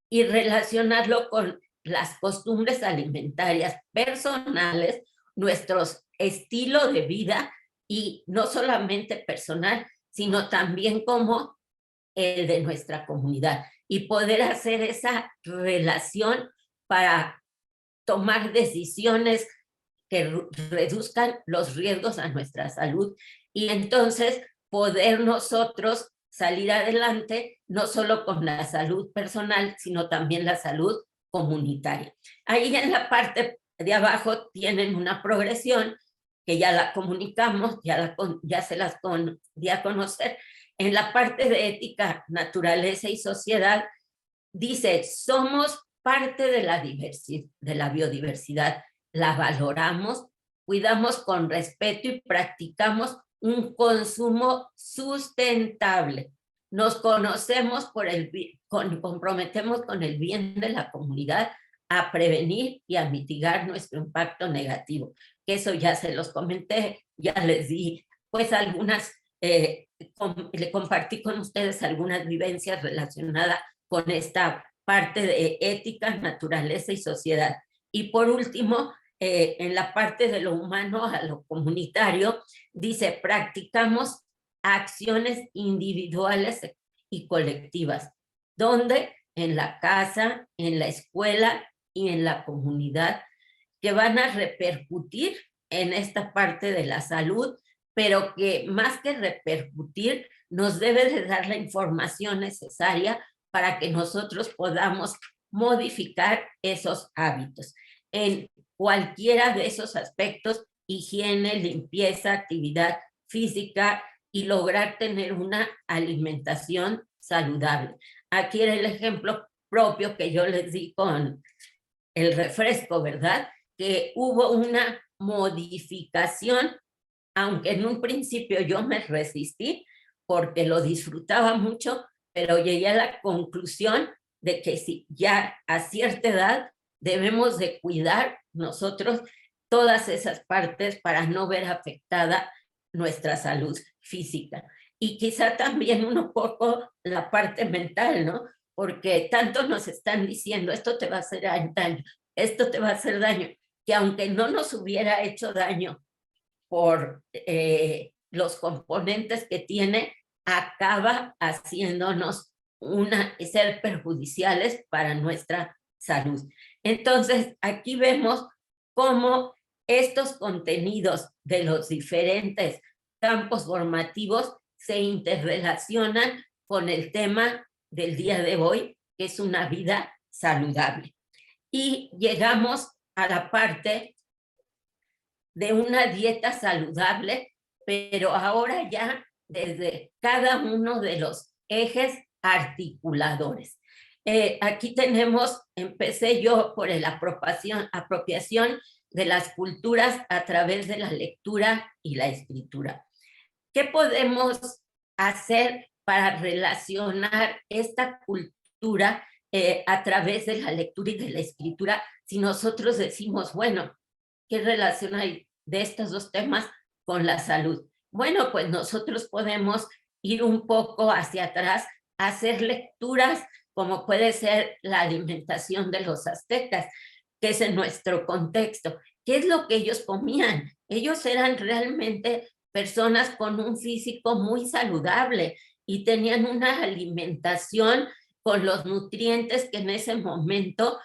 y relacionarlo con las costumbres alimentarias personales, nuestros estilos de vida, y no solamente personal, sino también como el de nuestra comunidad, y poder hacer esa relación para tomar decisiones que reduzcan los riesgos a nuestra salud, y entonces poder nosotros salir adelante, no solo con la salud personal, sino también la salud comunitaria. Ahí en la parte de abajo tienen una progresión que ya la comunicamos, ya se las di a conocer. En la parte de ética, naturaleza y sociedad, dice, somos parte de la biodiversidad, la valoramos, cuidamos con respeto y practicamos un consumo sustentable. Nos conocemos comprometemos con el bien de la comunidad a prevenir y a mitigar nuestro impacto negativo. Que eso ya se los comenté, ya les di pues algunas, le compartí con ustedes algunas vivencias relacionadas con esta parte de ética, naturaleza y sociedad. Y por último, en la parte de lo humano a lo comunitario, dice, practicamos acciones individuales y colectivas, donde en la casa, en la escuela y en la comunidad, que van a repercutir en esta parte de la salud, pero que más que repercutir, nos debe de dar la información necesaria para que nosotros podamos modificar esos hábitos en cualquiera de esos aspectos: higiene, limpieza, actividad física, y lograr tener una alimentación saludable. Aquí era el ejemplo propio que yo les di con el refresco, ¿verdad? Que hubo una modificación, aunque en un principio yo me resistí porque lo disfrutaba mucho, pero llegué a la conclusión de que si ya a cierta edad debemos de cuidar nosotros todas esas partes para no ver afectada nuestra salud física. Y quizá también un poco la parte mental, ¿no? Porque tanto nos están diciendo, esto te va a hacer daño, esto te va a hacer daño, que aunque no nos hubiera hecho daño por los componentes que tiene, acaba haciéndonos ser perjudiciales para nuestra salud. Entonces, aquí vemos cómo estos contenidos de los diferentes campos formativos se interrelacionan con el tema del día de hoy, que es una vida saludable. Y llegamos a la parte de una dieta saludable, pero ahora ya desde cada uno de los ejes articuladores. Aquí tenemos, empecé yo por la apropiación de las culturas a través de la lectura y la escritura. ¿Qué podemos hacer para relacionar esta cultura a través de la lectura y de la escritura si nosotros decimos, bueno, ¿qué relación hay de estos dos temas con la salud? Bueno, pues nosotros podemos ir un poco hacia atrás, hacer lecturas como puede ser la alimentación de los aztecas, que es en nuestro contexto. ¿Qué es lo que ellos comían? Ellos eran realmente personas con un físico muy saludable y tenían una alimentación con los nutrientes que en ese momento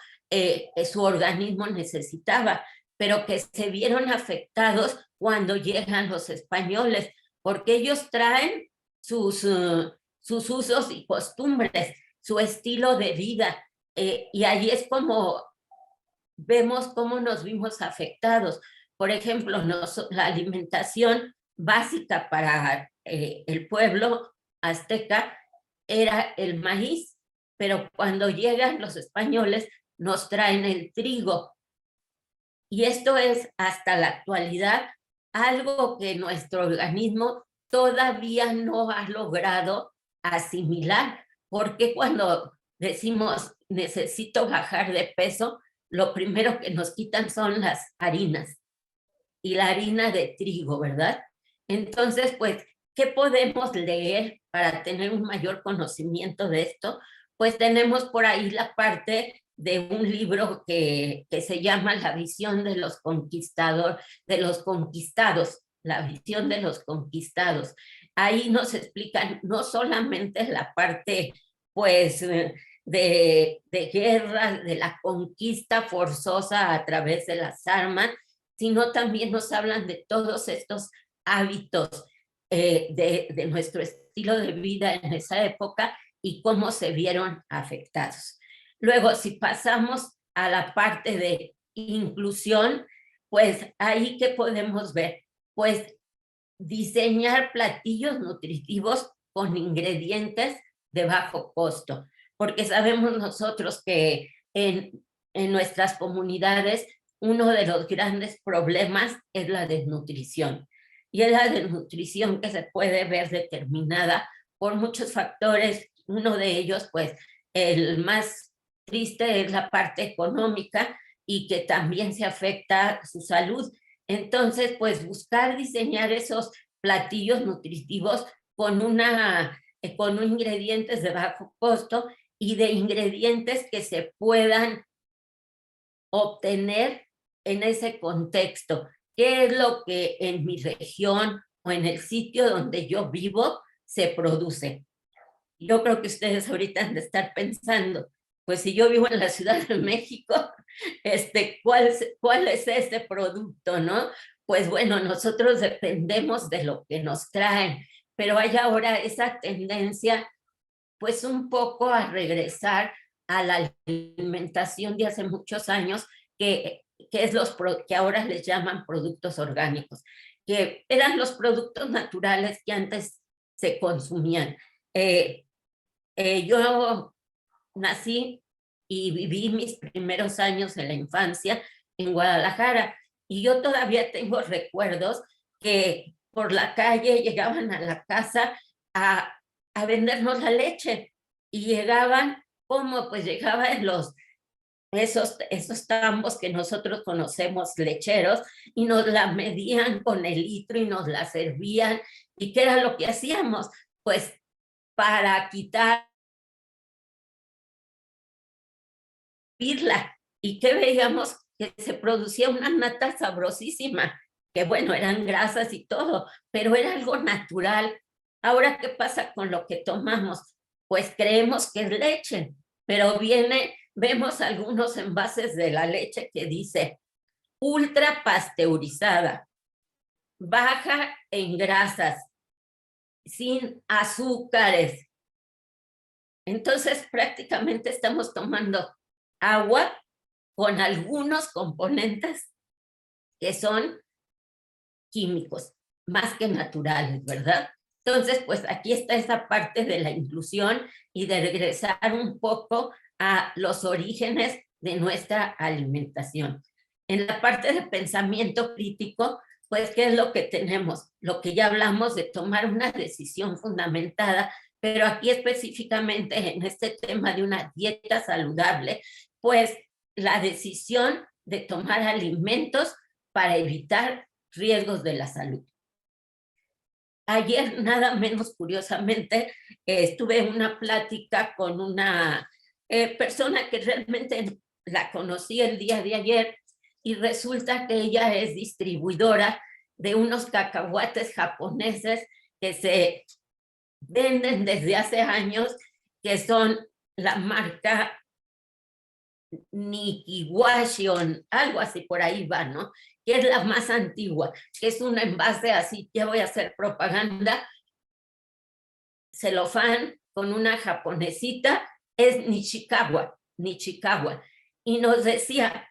su organismo necesitaba, pero que se vieron afectados cuando llegan los españoles, porque ellos traen sus usos y costumbres, su estilo de vida, y ahí es como vemos cómo nos vimos afectados. Por ejemplo, la alimentación básica para el pueblo azteca era el maíz, pero cuando llegan los españoles nos traen el trigo. Y esto es hasta la actualidad algo que nuestro organismo todavía no ha logrado asimilar, porque cuando decimos necesito bajar de peso, lo primero que nos quitan son las harinas y la harina de trigo, ¿verdad? Entonces, pues, ¿qué podemos leer para tener un mayor conocimiento de esto? Pues tenemos por ahí la parte de un libro que se llama La visión de los conquistadores, de los conquistados, la visión de los conquistados. Ahí nos explican no solamente la parte, pues, de guerra, de la conquista forzosa a través de las armas, sino también nos hablan de todos estos hábitos de nuestro estilo de vida en esa época y cómo se vieron afectados. Luego, si pasamos a la parte de inclusión, pues ahí ¿qué podemos ver? Pues diseñar platillos nutritivos con ingredientes de bajo costo, porque sabemos nosotros que en nuestras comunidades uno de los grandes problemas es la desnutrición. Y es la desnutrición que se puede ver determinada por muchos factores. Uno de ellos, pues, el más triste es la parte económica y que también se afecta su salud. Entonces, pues, buscar diseñar esos platillos nutritivos con con ingredientes de bajo costo y de ingredientes que se puedan obtener en ese contexto. ¿Qué es lo que en mi región o en el sitio donde yo vivo se produce? Yo creo que ustedes ahorita han de estar pensando, pues si yo vivo en la Ciudad de México, ¿cuál es ese producto, no? Pues bueno, nosotros dependemos de lo que nos traen, pero hay ahora esa tendencia, pues un poco a regresar a la alimentación de hace muchos años, que es que ahora les llaman productos orgánicos, que eran los productos naturales que antes se consumían. Yo nací y viví mis primeros años en la infancia en Guadalajara y yo todavía tengo recuerdos que por la calle llegaban a la casa a vendernos la leche y llegaban, como pues llegaban esos tambos que nosotros conocemos lecheros y nos la medían con el litro y nos la servían. ¿Y qué era lo que hacíamos? Pues para quitar y que veíamos que se producía una nata sabrosísima, que bueno, eran grasas y todo, pero era algo natural. Ahora, ¿qué pasa con lo que tomamos? Pues creemos que es leche, pero vemos algunos envases de la leche que dice ultra pasteurizada, baja en grasas, sin azúcares. Entonces prácticamente estamos tomando agua con algunos componentes que son químicos, más que naturales, ¿verdad? Entonces, pues aquí está esa parte de la inclusión y de regresar un poco a los orígenes de nuestra alimentación. En la parte de pensamiento crítico, pues, ¿qué es lo que tenemos? Lo que ya hablamos de tomar una decisión fundamentada, pero aquí específicamente en este tema de una dieta saludable, pues la decisión de tomar alimentos para evitar riesgos de la salud. Ayer, nada menos curiosamente, estuve en una plática con una persona que realmente la conocí el día de ayer y resulta que ella es distribuidora de unos cacahuates japoneses que se venden desde hace años, que son la marca Nikiwashion, algo así por ahí va, ¿no? Que es la más antigua, que es un envase así, ya voy a hacer propaganda, celofán con una japonesita, es Nishikawa. Y nos decía,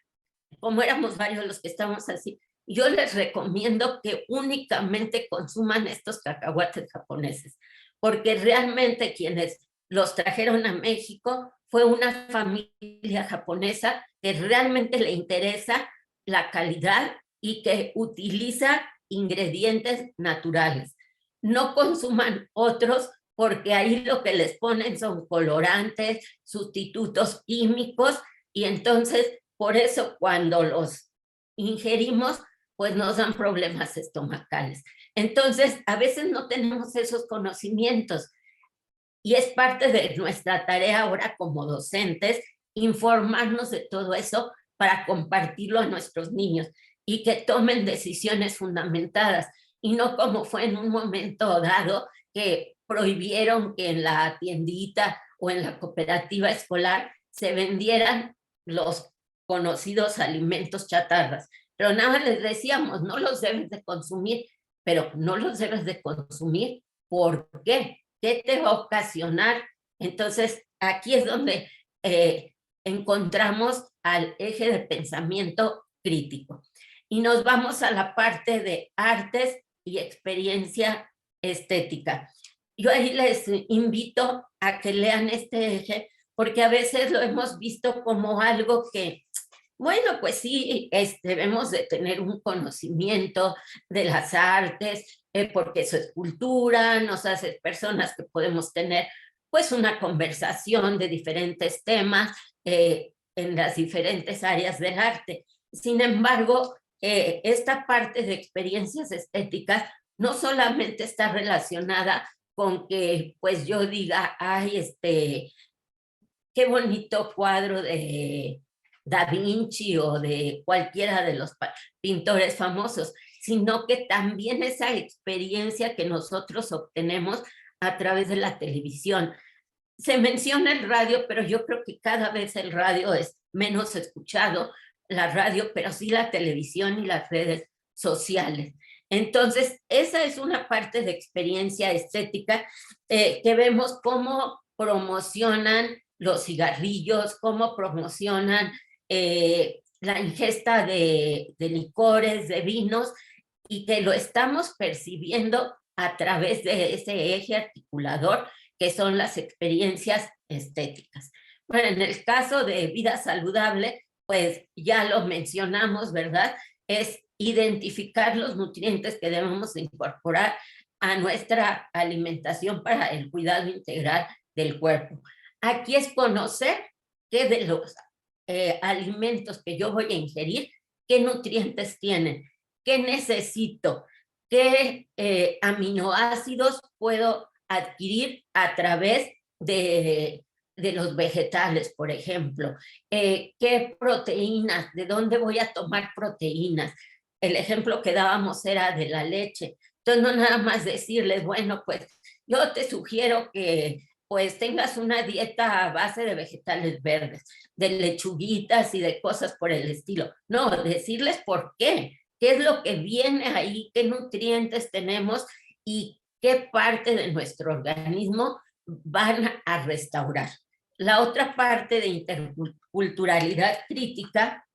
como éramos varios los que estábamos así, yo les recomiendo que únicamente consuman estos cacahuates japoneses, porque realmente quienes los trajeron a México fue una familia japonesa que realmente le interesa la calidad y que utiliza ingredientes naturales. No consuman otros porque ahí lo que les ponen son colorantes, sustitutos químicos, y entonces por eso cuando los ingerimos, pues nos dan problemas estomacales. Entonces, a veces no tenemos esos conocimientos y es parte de nuestra tarea ahora como docentes informarnos de todo eso para compartirlo a nuestros niños y que tomen decisiones fundamentadas y no como fue en un momento dado que prohibieron que en la tiendita o en la cooperativa escolar se vendieran los conocidos alimentos chatarras. Pero nada más les decíamos, no los debes de consumir, pero no los debes de consumir. ¿Por qué? ¿Qué te va a ocasionar? Entonces, aquí es donde encontramos al eje de pensamiento crítico. Y nos vamos a la parte de artes y experiencia estética. Yo ahí les invito a que lean este eje, porque a veces lo hemos visto como algo que, bueno, pues sí, debemos de tener un conocimiento de las artes, porque eso es cultura, nos hace personas que podemos tener pues una conversación de diferentes temas en las diferentes áreas del arte. Sin embargo, esta parte de experiencias estéticas no solamente está relacionada con que pues yo diga, ay, qué bonito cuadro de Da Vinci o de cualquiera de los pintores famosos, sino que también esa experiencia que nosotros obtenemos a través de la televisión. Se menciona el radio, pero yo creo que cada vez el radio es menos escuchado, la radio, pero sí la televisión y las redes sociales. Entonces, esa es una parte de experiencia estética que vemos cómo promocionan los cigarrillos, cómo promocionan la ingesta de licores, de vinos, y que lo estamos percibiendo a través de ese eje articulador que son las experiencias estéticas. Bueno, en el caso de vida saludable, pues ya lo mencionamos, ¿verdad? Es identificar los nutrientes que debemos incorporar a nuestra alimentación para el cuidado integral del cuerpo. Aquí es conocer qué de los alimentos que yo voy a ingerir, qué nutrientes tienen, qué necesito, qué aminoácidos puedo adquirir a través de los vegetales, por ejemplo. ¿Qué proteínas? ¿De dónde voy a tomar proteínas? El ejemplo que dábamos era de la leche. Entonces, no nada más decirles, bueno, pues yo te sugiero que pues tengas una dieta a base de vegetales verdes, de lechuguitas y de cosas por el estilo. No, decirles por qué es lo que viene ahí, qué nutrientes tenemos y qué parte de nuestro organismo van a restaurar. La otra parte de interculturalidad crítica,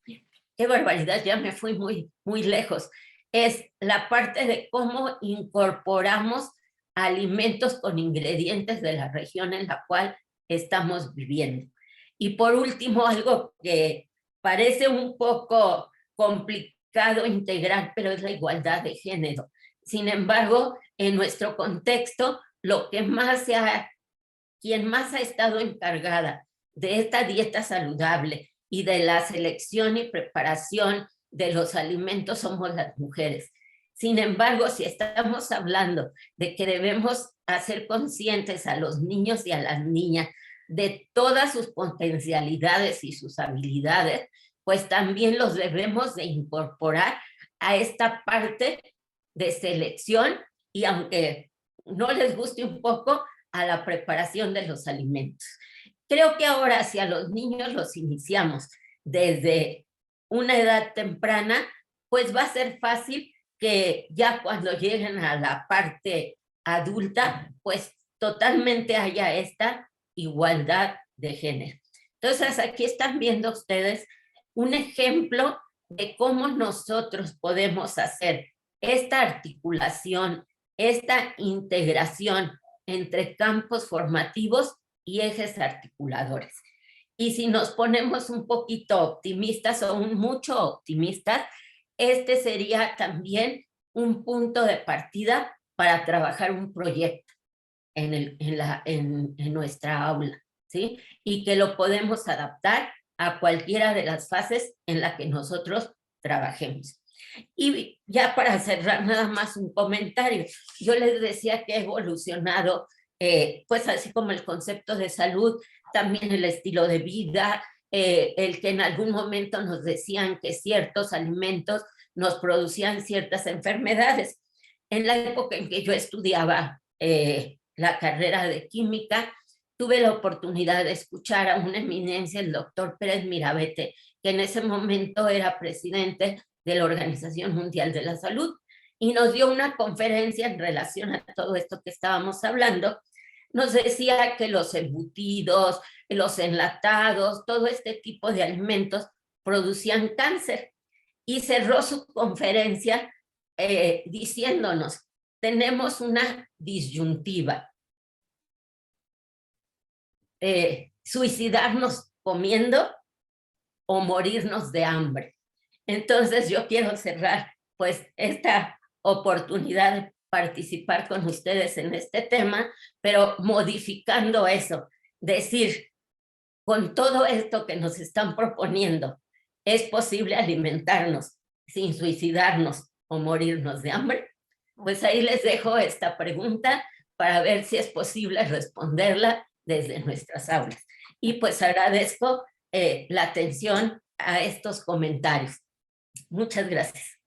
qué barbaridad, ya me fui muy lejos, es la parte de cómo incorporamos alimentos con ingredientes de la región en la cual estamos viviendo. Y por último, algo que parece un poco complicado integrar, pero es la igualdad de género. Sin embargo, en nuestro contexto, lo que quien más ha estado encargada de esta dieta saludable y de la selección y preparación de los alimentos somos las mujeres. Sin embargo, si estamos hablando de que debemos hacer conscientes a los niños y a las niñas de todas sus potencialidades y sus habilidades, pues también los debemos de incorporar a esta parte de selección y aunque no les guste un poco, a la preparación de los alimentos. Creo que ahora si a los niños los iniciamos desde una edad temprana, pues va a ser fácil que ya cuando lleguen a la parte adulta, pues totalmente haya esta igualdad de género. Entonces aquí están viendo ustedes un ejemplo de cómo nosotros podemos hacer esta articulación, esta integración entre campos formativos y ejes articuladores. Y si nos ponemos un poquito optimistas o mucho optimistas, este sería también un punto de partida para trabajar un proyecto en nuestra aula, ¿sí? Y que lo podemos adaptar a cualquiera de las fases en la que nosotros trabajemos. Y ya para cerrar, nada más un comentario. Yo les decía que ha evolucionado, pues así como el concepto de salud, también el estilo de vida, el que en algún momento nos decían que ciertos alimentos nos producían ciertas enfermedades. En la época en que yo estudiaba la carrera de química, tuve la oportunidad de escuchar a una eminencia, el doctor Pérez Mirabete, que en ese momento era presidente de la Organización Mundial de la Salud, y nos dio una conferencia en relación a todo esto que estábamos hablando. Nos decía que los embutidos, los enlatados, todo este tipo de alimentos producían cáncer, y cerró su conferencia diciéndonos, tenemos una disyuntiva, suicidarnos comiendo o morirnos de hambre. Entonces yo quiero cerrar pues esta oportunidad de participar con ustedes en este tema, pero modificando eso, decir, con todo esto que nos están proponiendo, ¿es posible alimentarnos sin suicidarnos o morirnos de hambre? Pues ahí les dejo esta pregunta para ver si es posible responderla desde nuestras aulas. Y pues agradezco la atención a estos comentarios. Muchas gracias.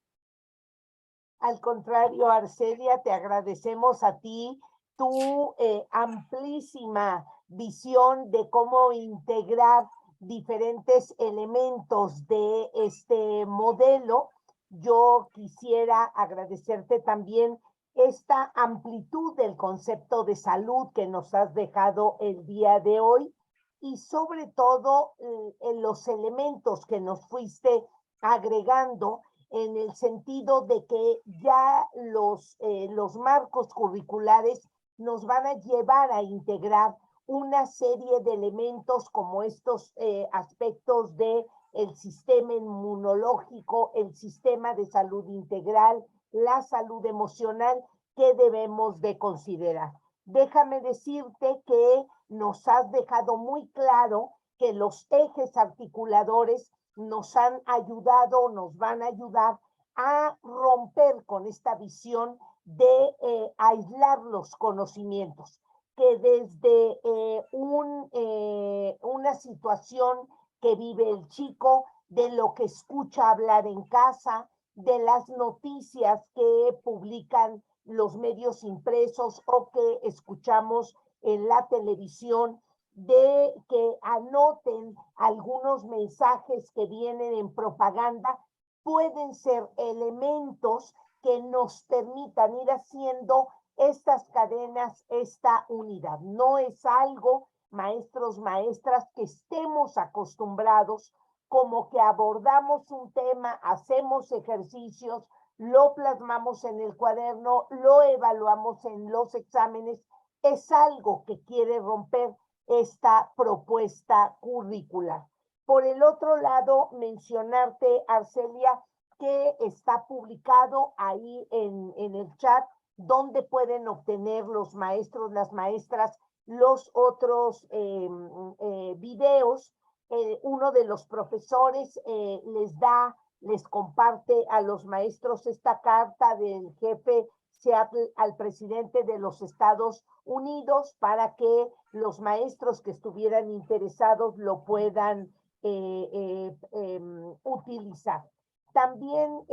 Al contrario, Arcelia, te agradecemos a ti tu amplísima visión de cómo integrar diferentes elementos de este modelo. Yo quisiera agradecerte también esta amplitud del concepto de salud que nos has dejado el día de hoy y sobre todo en los elementos que nos fuiste agregando en el sentido de que ya los marcos curriculares nos van a llevar a integrar una serie de elementos como estos aspectos de el sistema inmunológico, el sistema de salud integral, la salud emocional que debemos de considerar. Déjame decirte que nos has dejado muy claro que los ejes articuladores nos han ayudado, nos van a ayudar a romper con esta visión de aislar los conocimientos, que desde una situación que vive el chico, de lo que escucha hablar en casa, de las noticias que publican los medios impresos o que escuchamos en la televisión, de que anoten algunos mensajes que vienen en propaganda, pueden ser elementos que nos permitan ir haciendo estas cadenas, esta unidad. No es algo, maestros, maestras, que estemos acostumbrados, como que abordamos un tema, hacemos ejercicios, lo plasmamos en el cuaderno, lo evaluamos en los exámenes. Es algo que quiere romper esta propuesta curricular. Por el otro lado, mencionarte, Arcelia, que está publicado ahí en el chat, donde pueden obtener los maestros, las maestras, los otros videos. Uno de los profesores les comparte a los maestros esta carta del jefe Seattle al presidente de los Estados Unidos para que los maestros que estuvieran interesados lo puedan utilizar. También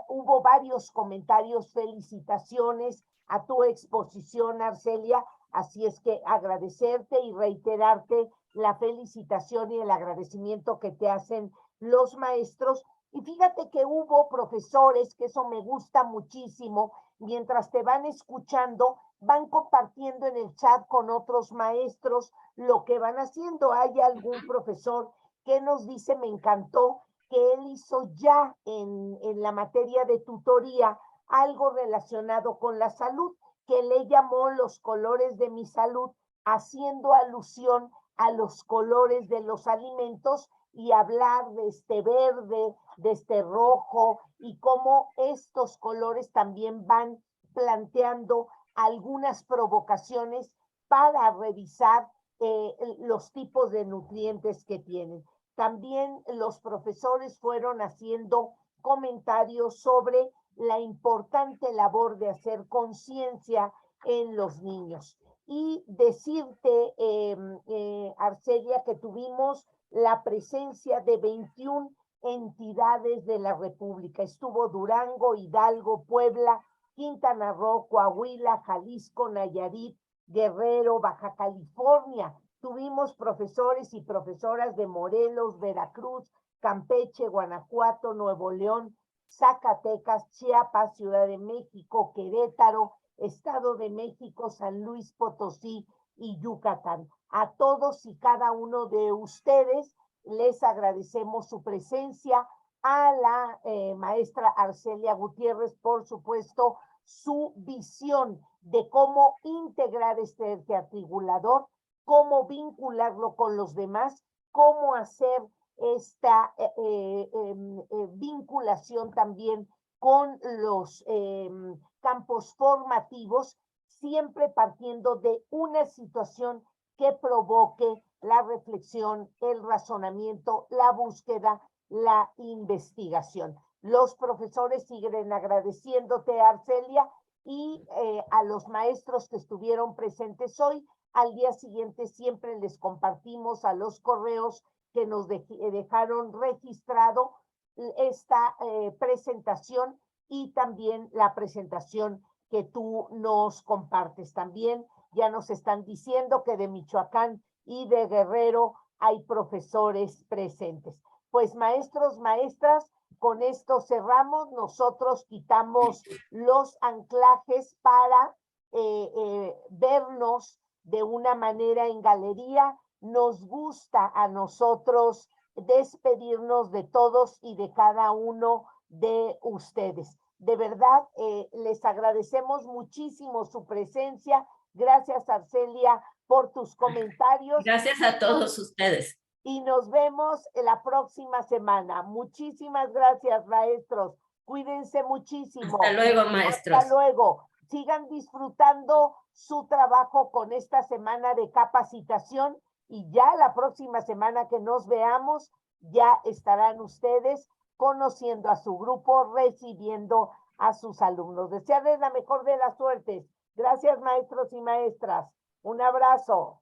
hubo varios comentarios, felicitaciones a tu exposición, Arcelia, así es que agradecerte y reiterarte la felicitación y el agradecimiento que te hacen los maestros. Y fíjate que hubo profesores, que eso me gusta muchísimo, mientras te van escuchando, van compartiendo en el chat con otros maestros lo que van haciendo. Hay algún profesor que nos dice, me encantó, que él hizo ya en la materia de tutoría algo relacionado con la salud, que le llamó los colores de mi salud, haciendo alusión a los colores de los alimentos y hablar de este verde, de este rojo y cómo estos colores también van planteando algunas provocaciones para revisar los tipos de nutrientes que tienen. También los profesores fueron haciendo comentarios sobre la importante labor de hacer conciencia en los niños. Y decirte, Arcelia, que tuvimos la presencia de 21 entidades de la República. Estuvo Durango, Hidalgo, Puebla, Quintana Roo, Coahuila, Jalisco, Nayarit, Guerrero, Baja California. Tuvimos profesores y profesoras de Morelos, Veracruz, Campeche, Guanajuato, Nuevo León, Zacatecas, Chiapas, Ciudad de México, Querétaro, Estado de México, San Luis Potosí y Yucatán. A todos y cada uno de ustedes les agradecemos su presencia, a la maestra Arcelia Gutiérrez, por supuesto, su visión de cómo integrar este ente articulador, cómo vincularlo con los demás, cómo hacer esta vinculación también con los campos formativos, siempre partiendo de una situación que provoque la reflexión, el razonamiento, la búsqueda, la investigación. Los profesores siguen agradeciéndote, Arcelia, y a los maestros que estuvieron presentes hoy. Al día siguiente siempre les compartimos a los correos que nos dejaron registrado esta presentación y también la presentación que tú nos compartes. También ya nos están diciendo que de Michoacán y de Guerrero hay profesores presentes. Pues maestros, maestras, con esto cerramos. Nosotros quitamos los anclajes para vernos de una manera en galería. Nos gusta a nosotros despedirnos de todos y de cada uno de ustedes. De verdad, les agradecemos muchísimo su presencia. Gracias, Arcelia, por tus comentarios. Gracias a todos ustedes. Y nos vemos la próxima semana. Muchísimas gracias, maestros. Cuídense muchísimo. Hasta luego, maestros. Hasta luego. Sigan disfrutando su trabajo con esta semana de capacitación y ya la próxima semana que nos veamos, ya estarán ustedes conociendo a su grupo, recibiendo a sus alumnos. Desearles la mejor de las suertes. Gracias, maestros y maestras. Un abrazo.